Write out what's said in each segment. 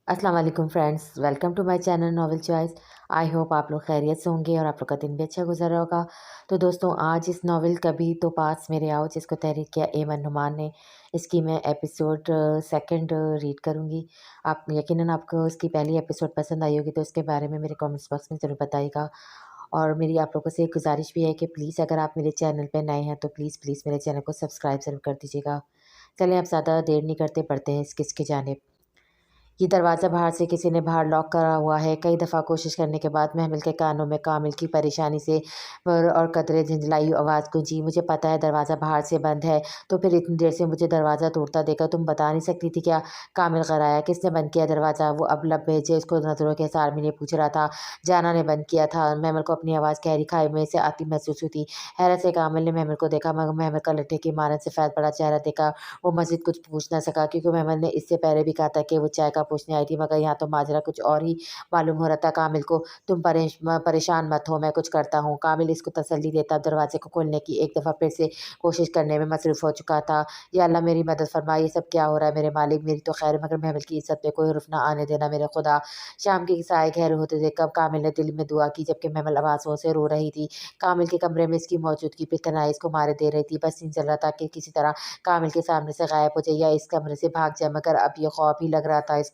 अस्सलाम वालेकुम friends, welcome to my channel Novel Choice. I hope आप लोग खैरियत से होंगे और आप लोग का दिन भी अच्छा गुजर रहा होगा। तो दोस्तों, आज इस नॉवेल कभी तो पास मेरे आओ जिसको तहरीर किया एमन नुमान ने, इसकी मैं एपिसोड सेकंड रीड करूँगी। आप यकीनन आपको इसकी पहली एपिसोड पसंद आई होगी, तो इसके बारे में मेरे कमेंट्स बॉक्स में ज़रूर बताइएगा। और मेरी आप लोगों से एक गुजारिश भी है कि प्लीज़ अगर आप मेरे चैनल पे नए हैं तो प्लीज़ प्लीज़ मेरे चैनल को सब्सक्राइब ज़रूर कर दीजिएगा। चलिए, अब ज़्यादा देर नहीं करते, पढ़ते हैं इस किस की जानिब। ये दरवाज़ा बाहर से किसी ने बाहर लॉक करा हुआ है। कई दफ़ा कोशिश करने के बाद महमिल के कानों में कामिल की परेशानी से और कदरे झंझलाई आवाज़ गूंजी। मुझे पता है दरवाज़ा बाहर से बंद है, तो फिर इतनी देर से मुझे दरवाज़ा तोड़ता देखा तुम बता नहीं सकती थी क्या? कामिल कराया, किसने बंद किया दरवाज़ा? वो अब लब भेजे उसको नज़रों के सार में पूछ रहा था। जाना ने बंद किया था। महमिल को अपनी आवाज़ गहरी खाई में से आती महसूस हुई थी। हैरत से कामिल ने महमिल को देखा, मगर महमिल का लट्ठे की मारन से फैल पड़ा चेहरा देखा। वो मज़ीद कुछ पूछ ना सका, क्योंकि महमिल ने इससे पहले भी कहा था कि वो चाय का पूछने आई थी, मगर यहाँ तो माजरा कुछ और ही मालूम हो रहा था कामिल को। तुम परेशान मत हो, मैं कुछ करता हूँ। कामिल इसको तसल्ली देता दरवाजे को खोलने की एक दफ़ा फिर से कोशिश करने में मसरूफ़ हो चुका था। या अल्लाह मेरी मदद फरमा, ये सब क्या हो रहा है मेरे मालिक? मेरी तो खैर, मगर महमिल की इज्जत पे कोई रुफ ना आने देना मेरे खुदा। शाम के साए गहरे होते देख कब कामिल ने दिल में दुआ की, जबकि महमिल आवाज़ों से रो रही थी। कामिल के कमरे में इसकी मौजूदगी पे तनाई इसको मारे दे रही थी। बस इन चल रहा था कि किसी तरह कामिल के सामने से गायब हो जाए या इस कमरे से भाग जाए, मगर अब ये खौफ ही लग रहा था इसको।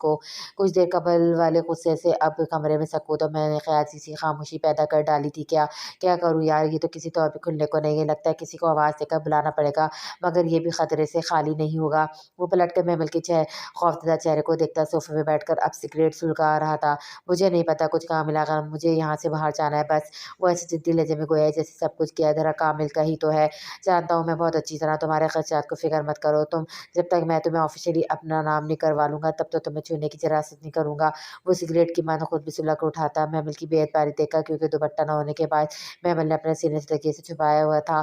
कुछ देर कबल वाले गुस्से से अब कमरे में सकूत तो मैंने ख्याल सी खामोशी पैदा कर डाली थी। क्या क्या करूँ यार, ये तो किसी तौर पे खुलने को नहीं है। लगता है किसी को आवाज़ देकर बुलाना पड़ेगा, मगर ये भी खतरे से खाली नहीं होगा। वो पलट कर महमिल के खौफजदा चेहरे को देखता सोफे में बैठकर अब सिगरेट सुलगा रहा था। मुझे नहीं पता कुछ काम मिला कर, मुझे यहाँ से बाहर जाना है बस। वो ऐसे जिद्दी लहजे में गोया जैसे सब कुछ किया धरा कामिल का ही तो है। जानता हूँ मैं बहुत अच्छी तरह, तुम्हारे खर्चात को फिक्र मत करो तुम। जब तक मैं तुम्हें ऑफिशियली अपना नाम नहीं करवा लूँगा, तब तो तुम्हें छूने की जरासत नहीं करूँगा। वो सिगरेट की मानो खुद भी सुलग कर उठाता। महमिल की बेएतबारी देखा, क्योंकि दुपट्टा न होने के बाद महमिल ने अपने सीने से तकिए से छुपाया हुआ था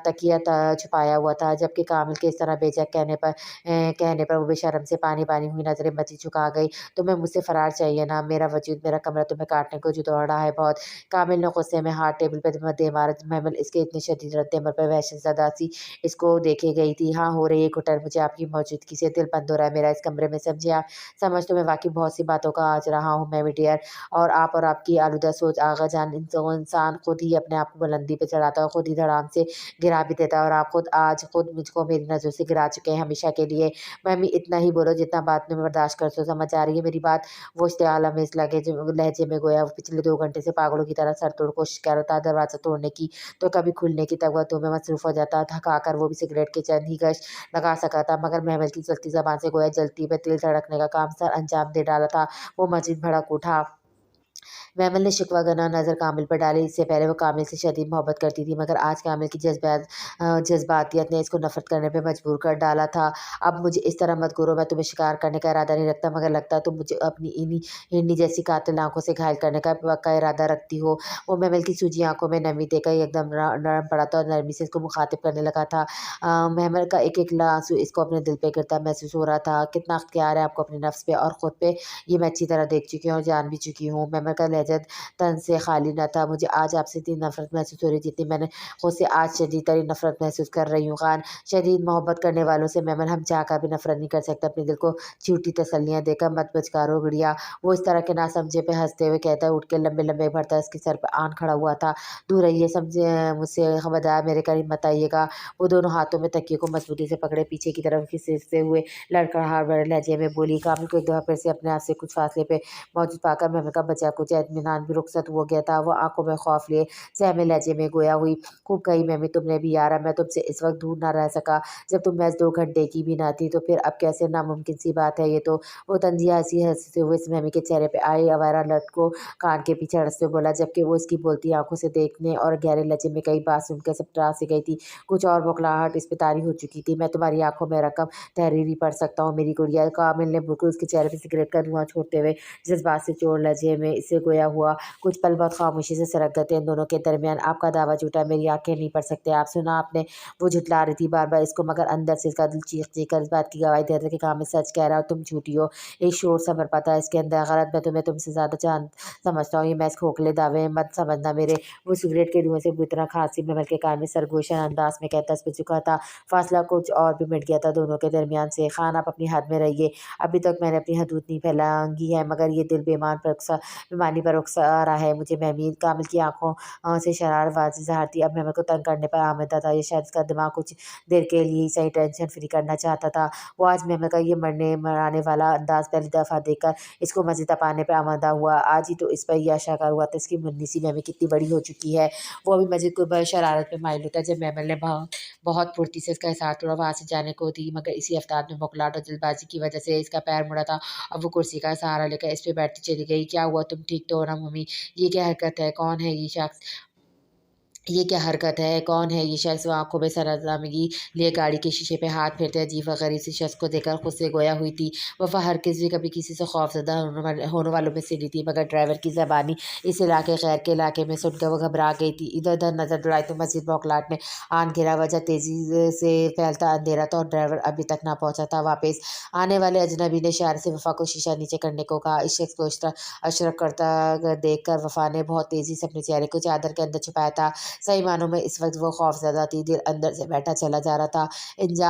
तकिया छुपाया हुआ था, जबकि कामिल के इस तरह बेझक कहने पर वो बेशर्म से पानी पानी हुई नजरें बची झुका गई। तुम्हें मुझसे फरार चाहिए ना? मेरा वजूद, मेरा कमरा तुम्हें काटने को जो दौड़ा है बहुत। कामिल ने गुस्से में हाथ टेबल पर दे मारा। महमिल इसके इतनी शदीद रद्द-ए-अमल पर वहशत ज़दा सी इसको देखे गई थी। हाँ, हो रही है घुटन मुझे आपकी मौजूदगी से, दिल बंद हो रहा है मेरा इस कमरे में, समझे आप? समझ तो मैं वाक़ई बहुत सी बातों का आज रहा हूँ मैं भी डियर, और आपकी आलूदा सोच आगा जान इंसान खुद ही अपने आप को बुलंदी पे चढ़ाता है, खुद ही धड़ाम से गिरा भी देता है, और आप खुद मुझको मेरी नज़रों से गिरा चुके हैं हमेशा के लिए। मम्मी इतना ही बोलो जितना बात में बर्दाश्त कर सो, समझ आ रही है मेरी बात? वो इश्तियाल अमेज़ लहजे में गोया वो पिछले 2 घंटे से पागलों की तरह सर तोड़ कोशिश कर रहा था दरवाज़ा तोड़ने की, तो कभी खुलने की तवज्जो में मसरूफ़ हो जाता। थका कर वो भी सिगरेट के चंद ही गश लगा सका था, मगर महमिल की चलती ज़बान से गोया जलती में तिल धड़कने का काम सर अंजाम दे डाला था। वो मज़ीद भड़क उठा। महमल ने शिकवा-गना नज़र कामिल पर डाली। इससे पहले वो कामिल से शदीद मोहब्बत करती थी, मगर आज कामिल की जज़्बातियत ने इसको नफ़रत करने पे मजबूर कर डाला था। अब मुझे इस तरह मत घूरो, मैं तुम्हें शिकार करने का इरादा नहीं रखता, मगर लगता है तुम मुझे अपनी इन्हीं हिरनी जैसी कातिल आँखों से घायल करने का पक्का इरादा रखती हो। वो महमल की सूजी आँखों में नमी देखकर एकदम नरम पड़ा था और नरमी से इसको मुखातिब करने लगा था। महमल का एक-एक आँसू इसको अपने दिल पे गिरता महसूस हो रहा था। कितना अख्तियार है आपको अपने नफ्स पे और खुद पे, ये मैं अच्छी तरह देख चुकी हूँ और जान भी चुकी हूँ। महमल का लहज़ा तन से खाली न था। मुझे आज आपसे इतनी नफ़रत महसूस हो रही जितनी मैंने खुद से आज शदीद तरीन नफ़रत महसूस कर रही हूँ। ख़ान, शदीद मोहब्बत करने वालों से महमल हम चाहकर भी नफ़रत नहीं कर सकते। अपने दिल को झूठी तसल्लियाँ देकर मत बचकारो गुड़िया। वो इस तरह के नासमझे पे हँसते हुए कहता, उठ के लंबे-लंबे भरता इसके सर पे आन खड़ा हुआ था। दूर रहिए, समझे मुझसे खबरदार मेरे करीब मत आइएगा। वो दोनों हाथों में तकिए को मज़बूती से पकड़े पीछे की तरफ खींचते हुए लड़खड़ाहट भरे लहजे में बोली। कामिल को एक दफ़ा फिर से अपने आप से कुछ फासले पे मौजूद पाकर महमल का बचा कुछ इत्मीनान भी रुखसत हो गया था। वो आंखों में खौफ लिए सहमे लहजे में गोया हुई, खूब कही मम्मी तुमने भी यारा, मैं तुमसे इस वक्त दूर ना रह सका जब तुम महज 2 घंटे की भी ना थी, तो फिर अब कैसे नामुमकिन सी बात है ये तो। वो तंजिया हंसी हंसते हुए इस मम्मी के चेहरे पे आई अवारा लट को कान के पीछे हंसते हुए बोला, जबकि वो इसकी बोलती आंखों से देखने और गहरे लहजे में कई बात सुनकर सब ट्रा से गई थी। कुछ और बौखलाहट इस पे तारी हो चुकी थी। मैं तुम्हारी आंखों में रकम तहरीरी पढ़ सकता हूँ मेरी गुड़िया। कामिल ने बिल्कुल उसके चेहरे पे सिगरेट का धुआं छोड़ते हुए जज्बात से चोर लहजे में इससे गोया हुआ। कुछ पल बहुत खामोशी से सरक गए थे इन दोनों के दरमियान। आपका दावा झूठा, मेरी आंखें नहीं पढ़ सकते आप। सुना आपने? वो झुठला रही थी बार बार इसको, मगर अंदर से इसका दिल चीख चीख कर इस बात की गवाही दे रहा था कि काम में सच कह रहा हो, तुम झूठी हो। एक शोर सा बरपा था इसके अंदर। गलत, मैं तुम्हें तुमसे ज्यादा जान समझता हूँ, ये महज खोखले दावे मत समझना मेरे। वो सिगरेट के धुएं से बुरी तरह खांसी में के कान में सरगोशा अंदाज में कहता इस पर चुका था। फासला कुछ और भी मिट गया था दोनों के दरमियान से। खान, आप अपनी हद में रहिए। अभी तक मैंने अपनी हदूद नहीं फैलांगी है, मगर ये दिल बेमानी पर उकसा रहा है मुझे। महमीद, कामिल की आंखों से शरारत वाजी ज़ाहिर थी। अब महमद को तंग करने पर आमदा था। ये शायद इसका दिमाग कुछ देर के लिए ही सही टेंशन फ्री करना चाहता था। वो आज महमद का ये मरने मराने वाला अंदाज पहली दफ़ा देखकर इसको मज़े तपाने पर आमदा हुआ। आज ही तो इस पर यह शकार हुआ था इसकी मुन्नी सी महमी कितनी बड़ी हो चुकी है। वो अभी मस्जिद को शरारत में माहिल होता जब महमद ने बहुत फुर्ती से इसका एहसास हुआ वहाँ से जाने को थी, मगर इसी अवतार में मुकलाहट और जल्दबाजी की वजह से इसका पैर मुड़ा था। अब वो कुर्सी का सहारा लेकर इस पे बैठती चली गई। क्या हुआ, तुम ठीक तो हो ना मम्मी? ये क्या हरकत है? कौन है ये शख्स? ये क्या हरकत है? कौन है ये शख्स? वो आंखों में सरगर्मी लिए गाड़ी के शीशे पे हाथ फेरते अजीब व गरीब से शख्स को देखकर खुद से गोया हुई थी। वफा हर किसी कभी किसी से खौफजदा होने वालों में से नहीं थी, मगर ड्राइवर की ज़बानी इस इलाके खैर के इलाके में सुनकर वो घबरा गई थी। इधर उधर नजर दौड़ाई तो मस्जिद बौखलाहट में आन घिरा। वजह तेजी से फैलता अंधेरा था और ड्राइवर अभी तक ना पहुंचा था वापस। आने वाले अजनबी ने इशारे से वफा को शीशा नीचे करने को कहा। इस शख्स को अशरफ करता देख कर वफा ने बहुत तेजी से अपने चेहरे को चादर के अंदर छुपाया था। सही मानों में इस वक्त वो खौफज़दा थी। दिल अंदर से बैठा चला जा रहा था।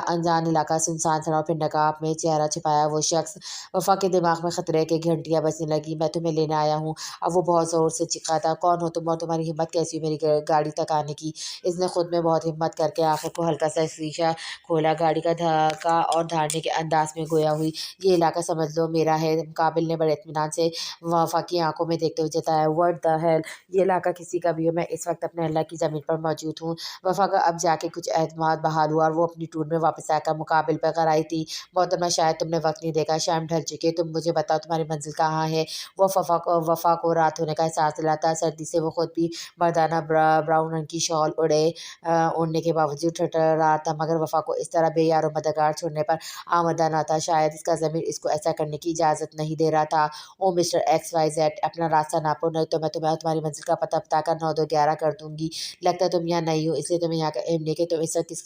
अनजान इलाका, सुनसान सड़क, फिर नकाब में चेहरा छुपाया वो शख्स। वफा के दिमाग में खतरे की घंटियां बजने लगी। मैं तुम्हें लेने आया हूँ। अब वो बहुत ज़ोर से चीखा था। कौन हो तुम और तुम्हारी हिम्मत कैसी हुई मेरी गाड़ी तक आने की? इसने खुद में बहुत हिम्मत करके आखिर को हल्का सा शीशा खोला। गाड़ी का धक्का और धारने के अंदाज में गोया हुई, ये इलाका समझ लो मेरा है। काबिल ने बड़े इत्मीनान से वफा की आंखों में देखते हुए जताया। व्हाट द हेल, ये इलाका किसी का भी हो, मैं इस वक्त अपने अल्लाह की ज़मीन पर मौजूद हूँ। वफा का अब जाके कुछ एतमाद बहाल हुआ और वो अपनी टूर में वापस आकर मुकाबिल पर कर आई थी। मोहतरमा, शायद तुमने वक्त नहीं देखा, शाम ढल चुकी है, तुम मुझे बताओ तुम्हारी मंजिल कहाँ है? वो वफा को रात होने का एहसास दिलाता। सर्दी से वो खुद भी मर्दाना ब्राउन रंग की शॉल ओढ़ने के बावजूद ठठर रहा था, मगर वफा को इस तरह बेयार और मददगार छोड़ने पर आमदा न था। शायद इसका ज़मीर इसको ऐसा करने की इजाज़त नहीं दे रहा था। ओ मिस्टर XYZ, अपना रास्ता नापो, नहीं तो मैं तुम्हें तुम्हारी मंजिल का पता बताकर 9-2-11 कर दूंगी। लगता है तुम यहाँ नहीं हो, इसलिए तुम्हें यहाँ का एम नहीं कि तुम इस वक्त किस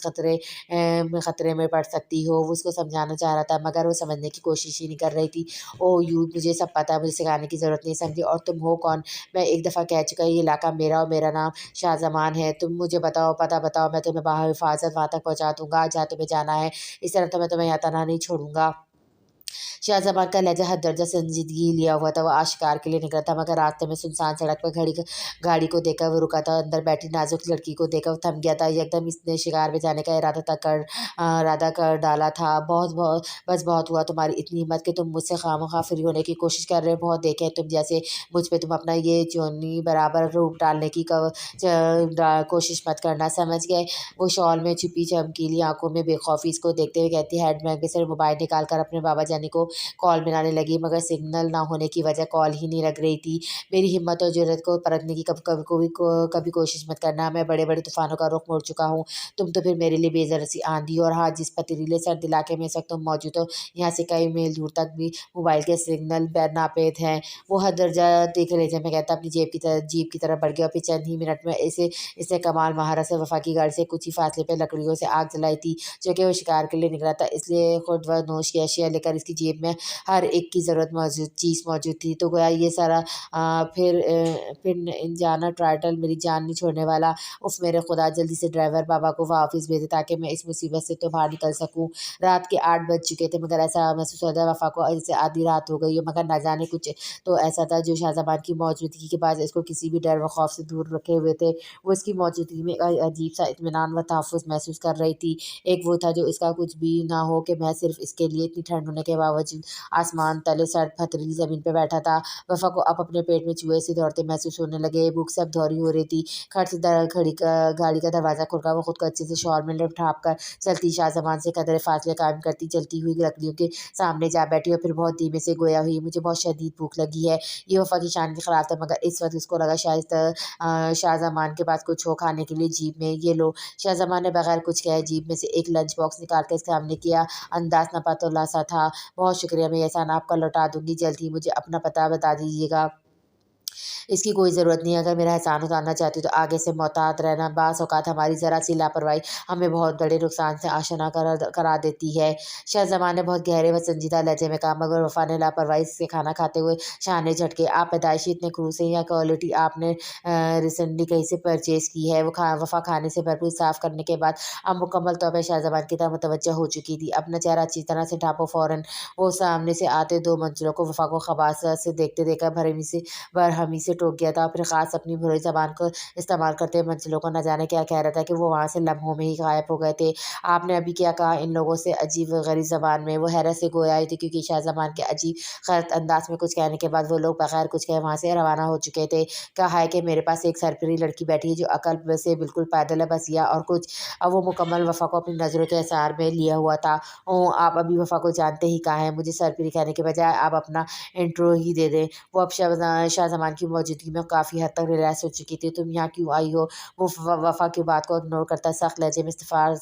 खतरे में पड़ सकती हो। वो उसको समझाना चाह रहा था, मगर वो समझने की कोशिश ही नहीं कर रही थी। ओ यू, मुझे सब पता है, मुझे सिखाने की ज़रूरत नहीं। समझी? और तुम हो कौन? मैं एक दफ़ा कह चुका, ये इलाका मेरा और मेरा नाम शाहजमान है। तुम मुझे बताओ, पता बताओ, मैं तुम्हें बाहर हिफाजत वहाँ तक पहुँचा दूंगा जहाँ तुम्हें जाना है। इस तरह तो मैं तुम्हें यहाँ तना नहीं छोड़ूंगा। शाहजहां का लहजा हद दर्जा संजीदगी लिया हुआ था। वो आज शिकार के लिए निकला था, मगर रास्ते में सुनसान सड़क पर गाड़ी को देखकर वो रुका था। अंदर बैठी नाजुक लड़की को देखकर वो थम गया था। एकदम इसने शिकार में जाने का इरादा कर डाला था। बहुत हुआ तुम्हारी इतनी हिम्मत कि तुम मुझसे खामखा फ्री होने की कोशिश कर रहे हो। बहुत देखे तुम जैसे, मुझ पे तुम अपना ये चोनी बराबर रूप डालने की कोशिश मत करना, समझ गए? वो शॉल में छुपी चमकीली आंखों में बेखौफी इसको देखते हुए कहती, हैंडबैग में से मोबाइल निकाल कर अपने बाबा जानी को कॉल मिलाने लगी, मगर सिग्नल ना होने की वजह कॉल ही नहीं लग रही थी। मेरी हिम्मत और जुर्रत को परखने की कभी कोशिश मत करना। मैं बड़े बड़े तूफानों का रुख मोड़ चुका हूँ। तुम तो फिर मेरे लिए बेजर सी आंधी और हाँ, जिस पथरीले सर्द इलाके में इस वक्त तुम मौजूद हो, यहाँ से कई मील दूर तक भी मोबाइल के सिग्नल नापेद हैं। वो हद दर्जा देख लीजिए, मैं कहता अपनी जीप की तरफ बढ़ गया और फिर चंद ही मिनट में इसने कमाल महारत से वफा की गाड़ी से कुछ ही फासले पर लकड़ियों से आग जलाई थी, जो कि वो शिकार के लिए निकला था। इसलिए खुद व नोश की अशिया लेकर इसकी जेब में हर एक की ज़रूरत चीज़ मौजूद थी। तो गोया ये सारा फिर जाना टाइटल मेरी जान नहीं छोड़ने वाला। उफ मेरे खुदा, जल्दी से ड्राइवर बाबा को वापस भेजे ताकि मैं इस मुसीबत से तो बाहर निकल सकूं। रात के 8 बज चुके थे, मगर ऐसा महसूस होता वफा को जैसे आधी रात हो गई हो, मगर ना जाने कुछ तो ऐसा था जो शाहजहां की मौजूदगी के बाद इसको किसी भी डर व खौफ से दूर रखे हुए थे। वो इसकी मौजूदगी में अजीब सा इत्मीनान व तहफ़्फ़ुज़ महसूस कर रही थी। एक वो था जो इसका कुछ भी ना हो कि मैं सिर्फ इसके लिए इतनी ठंड होने के बावजूद आसमान तले सर्द पथरीली ज़मीन पर बैठा था। वफा को अब अपने पेट में चूहे से दौड़ते महसूस होने लगे। भूख से अब दौरी हो रही थी। खट से गाड़ी का दरवाज़ा खुलकर वो खुद को अच्छे से शॉल में ढाँप कर चलती शाहजहां से कदरे फासले कायम करती चलती हुई लकड़ियों के सामने जा बैठी और फिर बहुत धीमे से गोया हुई, मुझे बहुत शदीद भूख लगी है। ये वफा की शान के खिलाफ था, मगर इस वक्त उसको लगा शायद शाहजहां के पास कुछ हो खाने के लिए। जीप में ये लो। शाहजहां ने बगैर कुछ कहे जीप में से एक लंच बॉक्स निकाल कर इसके सामने किया। अंदाज नपातुल्लाह सा था। बहुत शुक्रिया, मैं ये एहसान आपका लौटा दूंगी, जल्द ही मुझे अपना पता बता दीजिएगा। इसकी कोई ज़रूरत नहीं है। अगर मेरा एहसान उतारना चाहती हो तो आगे से मोहतात रहना। बाज़ औक़ात हमारी ज़रा सी लापरवाही हमें बहुत बड़े नुकसान से आशना करा देती है। शाहज़मान ने बहुत गहरे व संजीदा लहजे में कहा, मगर वफ़ा ने लापरवाही से खाना खाते हुए शाने झटके। आप पैदाइशी इतने क्रूर हैं या क्वालिटी आपने रिसेंटली कहीं से परचेज़ की है? वफ़ा खाने से भरपूर साफ़ करने के बाद अब मुकम्मल तौर पे शाहज़मान की तरफ मुतवज्जह हो चुकी थी। अपना चेहरा अच्छी तरह से ढाँपो। फ़ौरन वो सामने से आते 2 मंजिलों को वफ़ा को ख़बासा से देखते देखकर बरहमी से टोक गया था। फिर ख़ास अपनी भुरी ज़बान को इस्तेमाल करते हुए मंजिलों को न जाने क्या कह रहा था कि वो वहाँ से लम्हों में ही गायब हो गए थे। आपने अभी क्या कहा? इन लोगों से अजीब व गरीब ज़बान में वो हैरत से गोया आई थी, क्योंकि शाहज़मान के अजीब गलत अंदाज़ में कुछ कहने के बाद वो लोग बग़ैर कुछ कहे वहाँ से रवाना हो चुके थे। कहा है कि मेरे पास एक सरपरी लड़की बैठी है जो अक़ल से बिल्कुल पैदल है, बस या और कुछ। अब वो मुकम्मल वफ़ा को अपनी नज़रों के एसार में लिया हुआ था। ओह! आप अभी वफ़ा को जानते ही कहाँ हैं? मुझे सरपरी कहने के बजाय आप अपना इंट्रो ही दे दें। वो अब शाहज़मान की मौजूदगी में काफ़ी हद तक रिलैक्स हो चुकी थी। तुम यहाँ क्यों आई हो? वो वफ़ा की बात को इग्नोर करता सख्त लहजे में इस्तफ़ार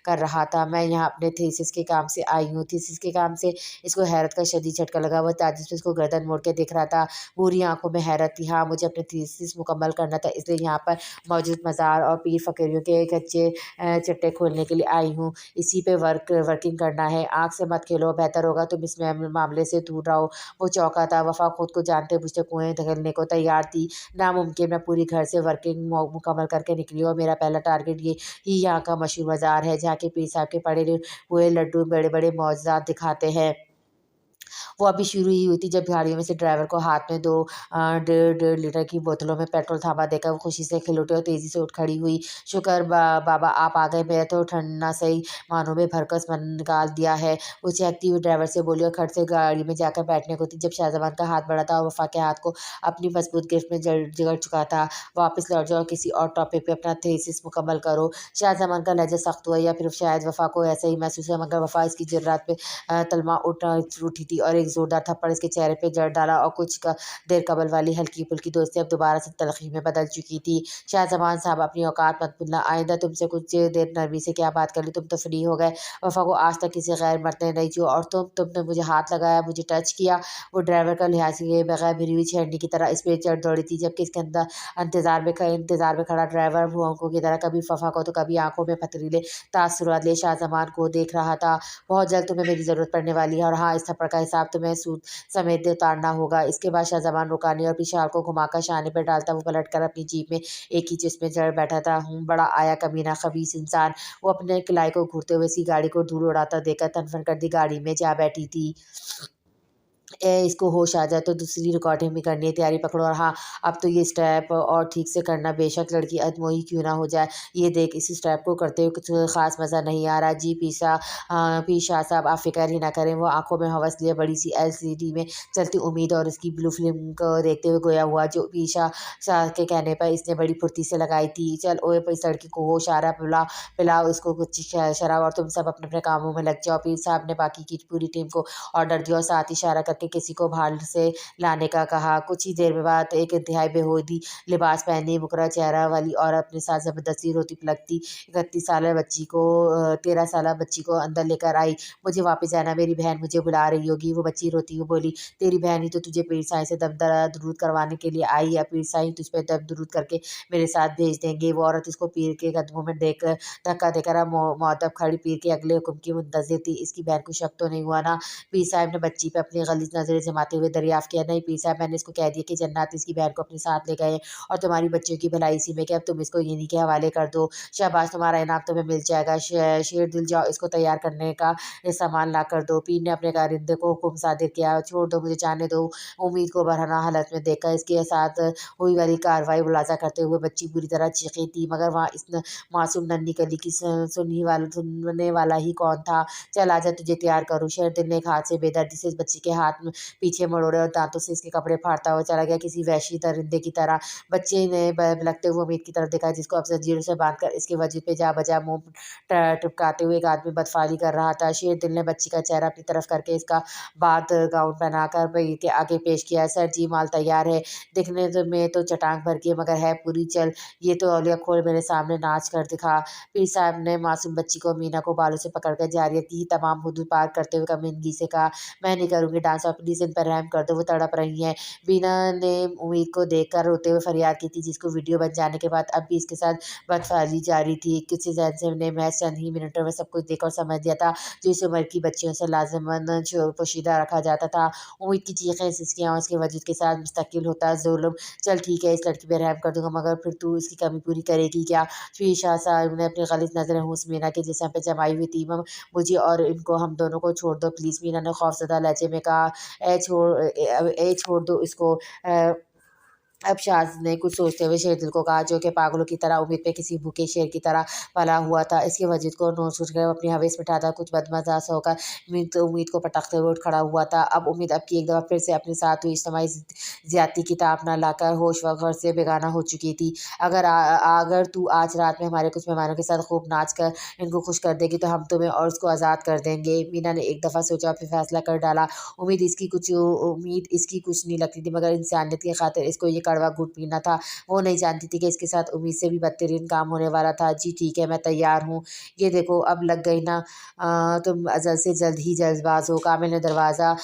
कर रहा था। मैं यहाँ अपने थीसिस के काम से आई हूँ। थीसिस के काम से? इसको हैरत का शदीद झटका लगा। वह ताज्जुब से उसको गर्दन मोड़ के देख रहा था। पूरी आँखों में हैरत थी। हाँ, मुझे अपने थीसिस मुकम्मल करना था, इसलिए यहाँ पर मौजूद मज़ार और पीर फ़कीरों के कच्चे चट्टे खोलने के लिए आई हूँ। इसी पे वर्किंग करना है। आँख से मत खेलो, बेहतर होगा तुम इस मामले से दूर रहो। वो चौंका था। वफ़ा खुद को जानते-बूझते कुएँ धकेलने को तैयार थी। नामुमकिन, मैं पूरी घर से वर्किंग मुकम्मल करके निकली और मेरा पहला टारगेट ये ही यहाँ का मशहूर बाज़ार है, जहाँ के पीर साहब के पड़े हुए लड्डू बड़े-बड़े मौजज़ात दिखाते हैं। वो अभी शुरू ही हुई थी जब गाड़ियों में से ड्राइवर को हाथ में 2 डेढ़ लीटर की बोतलों में पेट्रोल थामा देखकर वो खुशी से खिल उठी और तेज़ी से उठ खड़ी हुई। शुक्र बाबा आप आ गए, मेरा तो ठंडना सही मानो में भरकस मन निकाल दिया है। वो चहकती हुई ड्राइवर से बोली और खट से गाड़ी में जाकर बैठने को थी, जब शाहज़मान का हाथ बढ़ा था और वफ़ा के हाथ को अपनी मज़बूत गिरफ्त में जकड़ चुका था। वापस लौट जाओ और किसी और टॉपिक पे अपना थीसिस मुकम्मल करो। शाहज़मान का लहज़ा सख्त हुआ, या फिर शायद वफ़ा को ऐसा ही महसूस हुआ, मगर वफ़ा इसकी जुर्रात पे तलमा उठी थी और एक ज़ोरदार थप्पड़ इसके चेहरे पे जड़ डाला, और कुछ देर कबल वाली हल्की-फुल्की दोस्ती अब दोबारा से तलख़ी में बदल चुकी थी। शाहज़मान साहब, अपनी औकात मत भूलना, आइंदा तुमसे कुछ देर नरमी से क्या बात कर ली, तुम तो फ्री हो गए। वफ़ा को आज तक किसी गैर मर्द ने नहीं छुआ, और तुमने मुझे हाथ लगाया, मुझे टच किया। वो ड्राइवर का लिहाज़ किए बगैर भिड़ी हुई छेड़नी की तरह इस पे चढ़ दौड़ी थी, जबकि इसके अंदर इंतज़ार में खड़ा ड्राइवर भुआओं की तरह कभी वफ़ा को तो कभी आँखों में पथरीले तासुरात लिए शाहज़मान को देख रहा था। बहुत जल्द तुम्हें मेरी ज़रूरत पड़ने वाली है, और हाँ, इस थप्पड़ का हिसाब तुम्हें सूद समेत उतारना होगा। इसके बाद शाहज़मान रुका नहीं और अपनी शाल को घुमाकर शाने पर डालता वो पलट कर अपनी जीप में एक ही चिस में चढ़ बैठा था। बड़ा आया कमीना खबीस इंसान। वो अपने किराए को घूरते हुए इसकी गाड़ी को धूल उड़ाता देखकर तनफन कर दी गाड़ी में जा बैठी थी। इसको होश आ जाए तो दूसरी रिकॉर्डिंग भी करनी है, तैयारी पकड़ो, और हाँ, अब तो ये स्टेप और ठीक से करना, बेशक लड़की अधमोही क्यों ना हो जाए। ये देख, इस स्टेप को करते हुए कुछ ख़ास मज़ा नहीं आ रहा। जी पी शाह साहब, आप फ़िक्र ही ना करें। वो आँखों में हवस लिए बड़ी सी एलसीडी में चलती उम्मीद और इसकी ब्लू फ़िल्म को देखते हुए गोया हुआ, जो पी शाह के कहने पर इसने बड़ी फुर्ती से लगाई थी। चल ओए, इस लड़की को होश आ रहा है, पिलाओ इसको कुछ शराब, और तुम सब अपने-अपने कामों में लग जाओ। पीर साहब ने बाकी की पूरी टीम को ऑर्डर दिया और साथ ही इशारा करके किसी को बाहर से लाने का कहा। कुछ ही देर में बाद एक इंतहाई बेहूदी लिबास पहनी, मुकर्रर चेहरा वाली औरत अपने साथ ज़बरदस्ती रोती पिलकती 13 साला बच्ची को अंदर लेकर आई। मुझे वापस जाना, मेरी बहन मुझे बुला रही होगी। वो बच्ची रोती हुई बोली, तेरी बहन ही तो तुझे पीर साईं से दम दरूद करवाने के लिए आई है। पीर साईं तुझ पे दम दरूद करके मेरे साथ भेज देंगे। वो औरत इसको पीर के कदमों में धक्का देकर अब मुअद्दब खड़ी पीर के अगले हुक्म की मुंतज़िर थी। इसकी बहन को शक तो नहीं हुआ ना? पीर साहब ने बच्ची पे अपनी गलीज़ नज़रें जमाते हुए दरियाफ़्त किया। नहीं पीर साहब, मैंने इसको कह दिया कि जन्नत इसकी बहन को अपने साथ ले गए, और तुम्हारी बच्चियों की भलाई इसी में कि अब तुम इसको इन्हीं के हवाले कर दो। शाबाश, तुम्हारा इनाम तुम्हें मिल जाएगा। शेर दिल, जाओ इसको तैयार करने का सामान ला कर दो। पीर ने अपने कारिंदे को हुक्म सादिर किया। छोड़ दो, मुझे जाने दो। उम्मीद को बरहना हालत में देखकर इसके साथ हुई वाली कार्रवाई मुलाजा करते हुए बच्ची बुरी तरह चीखी थी, मगर वहाँ इस मासूम नन्ही कली की सुनने वाला ही कौन था? चल आजा, तुझे तैयार करूँ। शेर दिल ने एक हाथ से बेदर्दी से इस बच्ची के हाथ में पीछे मड़ोड़े और दांतों से इसके कपड़े फाड़ता हुआ चला गया, किसी वहशी दरिंदे की तरह। बच्चे ने बिलखते हुए उम्मीद की तरफ देखा, जिसको अब जंजीरों से बांधकर इसके वजह पे जा बजा मुंह टपकाते हुए एक आदमी बदफाली कर रहा था। शेर दिल ने बच्ची का चेहरा अपनी तरफ करके इसका बाद गाउन पहनाकर पीर के आगे पेश किया। सर जी, माल तैयार है। दिखने में तो चटांग भर की है, मगर है पूरी। चल, ये तो औलिया खोल मेरे सामने नाच कर दिखा। पीर साहब ने मासूम बच्ची को मीना को बालों से पकड़कर जारियत की तमाम हदूद पार करते हुए कमीनगी से कहा, मैं नहीं करूँगी डांस, प्लीज़ इन पर रहम कर दो, वो तड़प रही हैं। वीना ने उम्मीद को देखकर रोते हुए फरियाद की थी, जिसको वीडियो बन जाने के बाद अब भी इसके साथ बदफाजी जारी थी। किसी जैसे ने महज चंद ही मिनटों में सब कुछ देखा और समझ दिया था जो इस उम्र की बच्चियों से लाजमन पोशीदा रखा जाता था। उम्मीद की चीखें सिसकियाँ उसके वजूद के साथ मुस्तकिल होता जुल्म। चल ठीक है, इस लड़की पे रहम कर दूंगा, मगर फिर तू इसकी कमी पूरी करेगी क्या? फिर शाह साहब ने अपनी गलीज़ नज़रें हुस्न मीना के जिस्म पे जमाई हुई थी। मुझे और इनको, हम दोनों को छोड़ दो प्लीज़, मीना ने खौफज़दा लहजे में कहा। छोड़ दो इसको। अब शाज़ ने कुछ सोचते हुए शेरदिल को कहा, जो कि पागलों की तरह उम्मीद पे किसी भूखे शेर की तरह पला हुआ था। इसके वजूद को नोच कर अपनी हवेस में उठाता कुछ बदमज़ा सा होकर उम्मीद को पटकते हुए उठ खड़ा हुआ था। अब उम्मीद अब की एक दफ़ा फिर से अपने साथ हुई इज्तिमाई ज़्यादती की ताब न लाकर होश व घर से बेगाना हो चुकी थी। अगर तू आज रात में हमारे कुछ मेहमानों के साथ खूब नाच कर इनको खुश कर देगी तो हम तुम्हें और उसको आज़ाद कर देंगे। मीना ने एक दफ़ा सोचा, फिर फैसला कर डाला। उम्मीद इसकी कुछ नहीं लगती थी, मगर इंसानियत की खातिर इसको ये कड़वा घूंट पीना था। वो नहीं जानती थी कि इसके साथ उम्मीद से भी बदतरीन काम होने वाला था। जी ठीक है, मैं तैयार हूँ। ये देखो अब लग गई ना। तुम जल्द से जल्द ही जल्दबाज हो। कामिल ने दरवाज़ा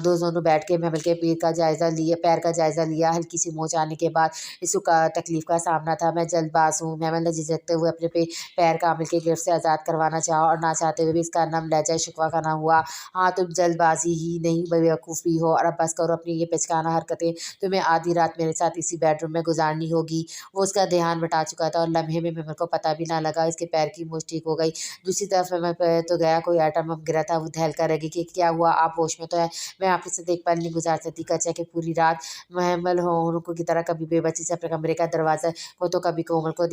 दोनों बैठ के महमल के पैर का जायज़ा लिया। हल्की सी मोच आने के बाद इसको तकलीफ का सामना था। मैं जल्दबाज हूँ। महमल ने झिझकते हुए अपने पैर कामिल के गिरफ्त से आज़ाद करवाना चाहा और ना चाहते हुए भी इसका नम लहजा शिकवा खाना हुआ। हाँ, तुम जल्दबाजी ही नहीं बेवकूफ़ भी हो, और अब बस करो अपनी ये पिचकाना हरकतें। तुम्हें आधी रात मेरे साथ इसी बेडरूम में गुजारनी होगी। वो उसका ध्यान बटा चुका था और लम्हे में मेमल को पता भी ना लगा इसके पैर की मोच ठीक हो गई। दूसरी तरफ मेमल पे तो गया कोई आइटम बम गिरा था। वो दहल कर रह गई कि क्या हुआ, आप होश में तो है? मैं आपके साथ एक पल नहीं गुजार सकती। कच्चा कि पूरी रात महमल होनों की तरह कभी बेबसी से अपने कमरे का दरवाज़ा को तो कभी कोमल को